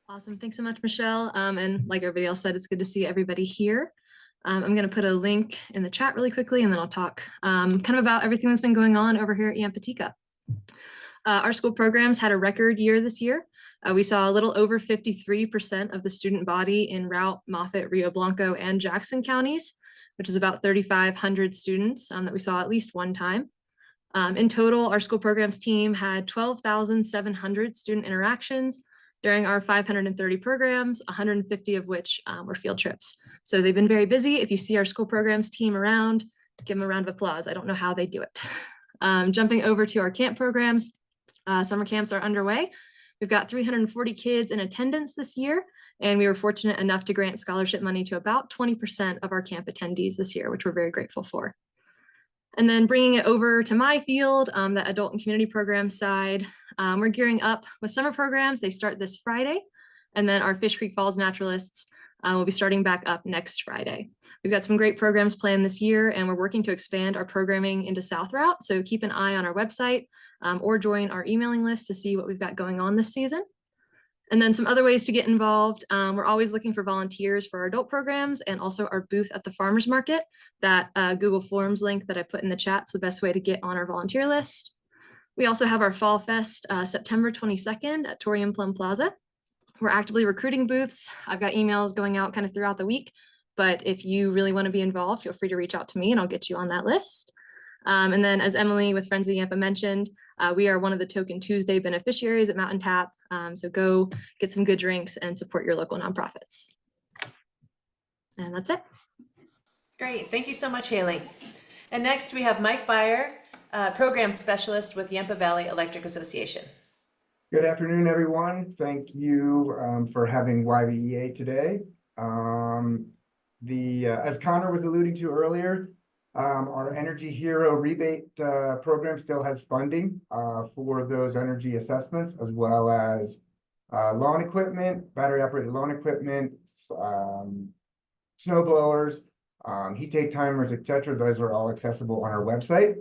Awesome. Thanks so much, Michelle. And like everybody else said, it's good to see everybody here. I'm going to put a link in the chat really quickly, and then I'll talk kind of about everything that's been going on over here at Yampatika. Our school programs had a record year this year. We saw a little over 53% of the student body in Routt, Moffett, Rio Blanco, and Jackson counties, which is about 3,500 students that we saw at least one time. In total, our school programs team had 12,700 student interactions, During our 530 programs, 150 of which were field trips. So they've been very busy. If you see our school programs team around, give them a round of applause. I don't know how they do it. Jumping over to our camp programs, summer camps are underway. We've got 340 kids in attendance this year, and we were fortunate enough to grant scholarship money to about 20% of our camp attendees this year, which we're very grateful for. And then bringing it over to my field, the adult and community program side, we're gearing up with summer programs. They start this Friday, and then our Fish Creek Falls Naturalists will be starting back up next Friday. We've got some great programs planned this year, and we're working to expand our programming into South Route. So keep an eye on our website or join our emailing list to see what we've got going on this season. And then some other ways to get involved. We're always looking for volunteers for our adult programs and also our booth at the farmers market. That Google Forms link that I put in the chat is the best way to get on our volunteer list. We also have our Fall Fest September 22nd at Torium Plum Plaza. We're actively recruiting booths. I've got emails going out kind of throughout the week, but if you really want to be involved, feel free to reach out to me and I'll get you on that list. And then as Emily with Friends of Yampa mentioned, we are one of the Token Tuesday beneficiaries at Mountain Tap. So go get some good drinks and support your local nonprofits. And that's it. Great. Thank you so much, Haley. And next we have Mike Byer, Program Specialist with Yampa Valley Electric Association. Good afternoon, everyone. Thank you for having YVEA today. As Connor was alluding to earlier, our Energy Hero rebate program still has funding for those energy assessments, as well as lawn equipment, battery operated lawn equipment, snow blowers, heat take timers, etc. Those are all accessible on our website.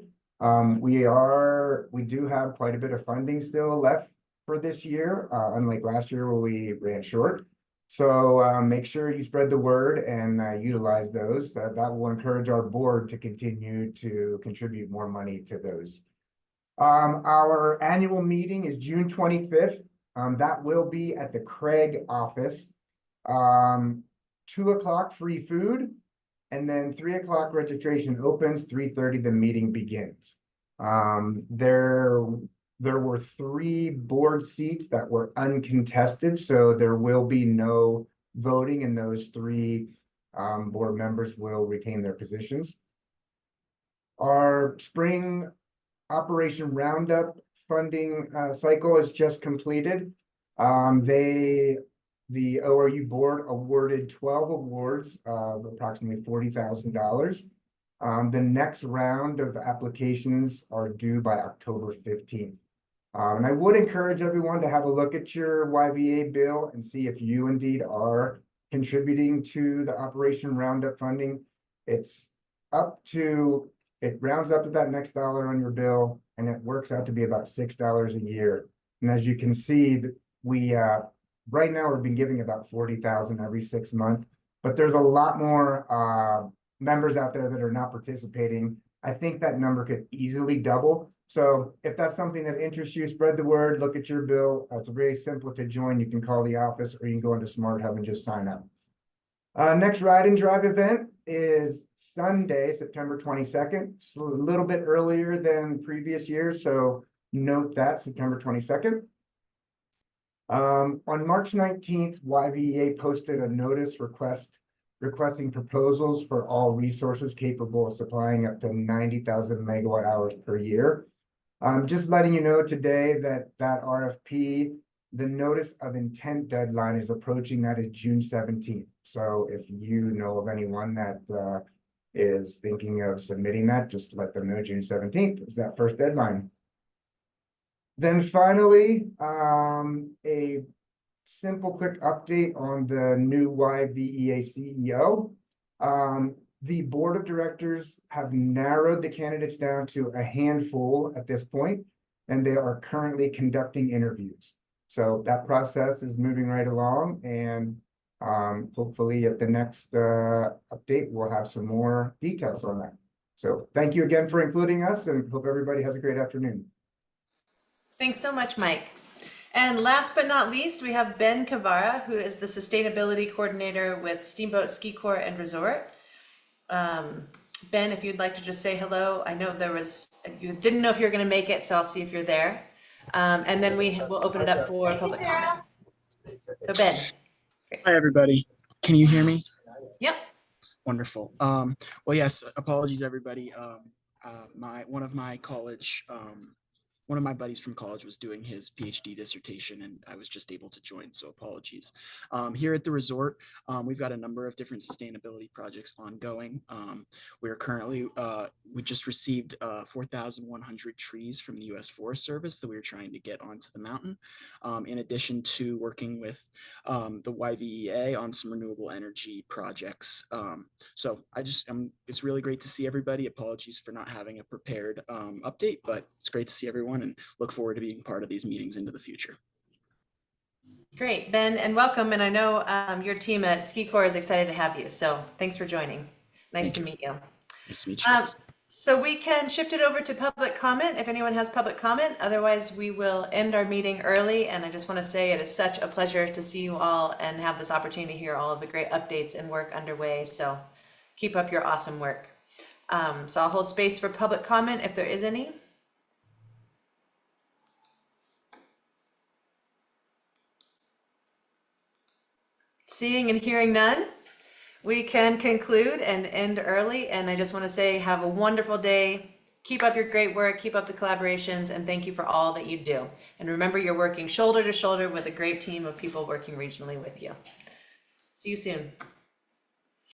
We do have quite a bit of funding still left for this year, unlike last year where we ran short. So make sure you spread the word and utilize those. That will encourage our board to continue to contribute more money to those. Our annual meeting is June 25th. That will be at the Craig office. 2 o'clock free food, and then 3 o'clock registration opens, 3:30 the meeting begins. There were 3 board seats that were uncontested, so there will be no voting, and those 3 board members will retain their positions. Our spring Operation Roundup funding cycle is just completed. The ORU board awarded 12 awards of approximately $40,000. The next round of applications are due by October 15th. And I would encourage everyone to have a look at your YVA bill and see if you indeed are contributing to the Operation Roundup funding. It rounds up to that next dollar on your bill, and it works out to be about $6 a year. And as you can see, right now we've been giving about $40,000 every 6 months, but there's a lot more members out there that are not participating. I think that number could easily double. So if that's something that interests you, spread the word, look at your bill. It's very simple to join. You can call the office or you can go into Smart Hub and just sign up. Next Ride and Drive event is Sunday, September 22nd. It's a little bit earlier than previous years, so note that, September 22nd. On March 19th, YVEA posted a notice requesting proposals for all resources capable of supplying up to 90,000 megawatt hours per year. Just letting you know today that RFP, the notice of intent deadline is approaching. That is June 17th. So if you know of anyone that is thinking of submitting that, just let them know June 17th is that first deadline. Then finally, a simple quick update on the new YVEA CEO. The board of directors have narrowed the candidates down to a handful at this point, and they are currently conducting interviews. So that process is moving right along, and hopefully at the next update, we'll have some more details on that. So thank you again for including us, and hope everybody has a great afternoon. Thanks so much, Mike. And last but not least, we have Ben Cavara, who is the Sustainability Coordinator with Steamboat Ski Corps and Resort. Ben, if you'd like to just say hello. I know you didn't know if you were going to make it, so I'll see if you're there. And then we will open it up for public comment. So Ben. Hi, everybody. Can you hear me? Yep. Wonderful. Well, yes, apologies, everybody. One of my buddies from college was doing his PhD dissertation, and I was just able to join, so apologies. Here at the resort, we've got a number of different sustainability projects ongoing. We're currently, we just received 4,100 trees from the U.S. Forest Service that we were trying to get onto the mountain, in addition to working with the YVEA on some renewable energy projects. So it's really great to see everybody. Apologies for not having a prepared update, but it's great to see everyone and look forward to being part of these meetings into the future. Great, Ben, and welcome. And I know your team at Ski Corps is excited to have you. So thanks for joining. Nice to meet you. Nice to meet you. So we can shift it over to public comment if anyone has public comment. Otherwise, we will end our meeting early. And I just want to say it is such a pleasure to see you all and have this opportunity to hear all of the great updates and work underway. So keep up your awesome work. So I'll hold space for public comment if there is any. Seeing and hearing none, we can conclude and end early. And I just want to say, have a wonderful day. Keep up your great work, keep up the collaborations, and thank you for all that you do. And remember, you're working shoulder to shoulder with a great team of people working regionally with you. See you soon.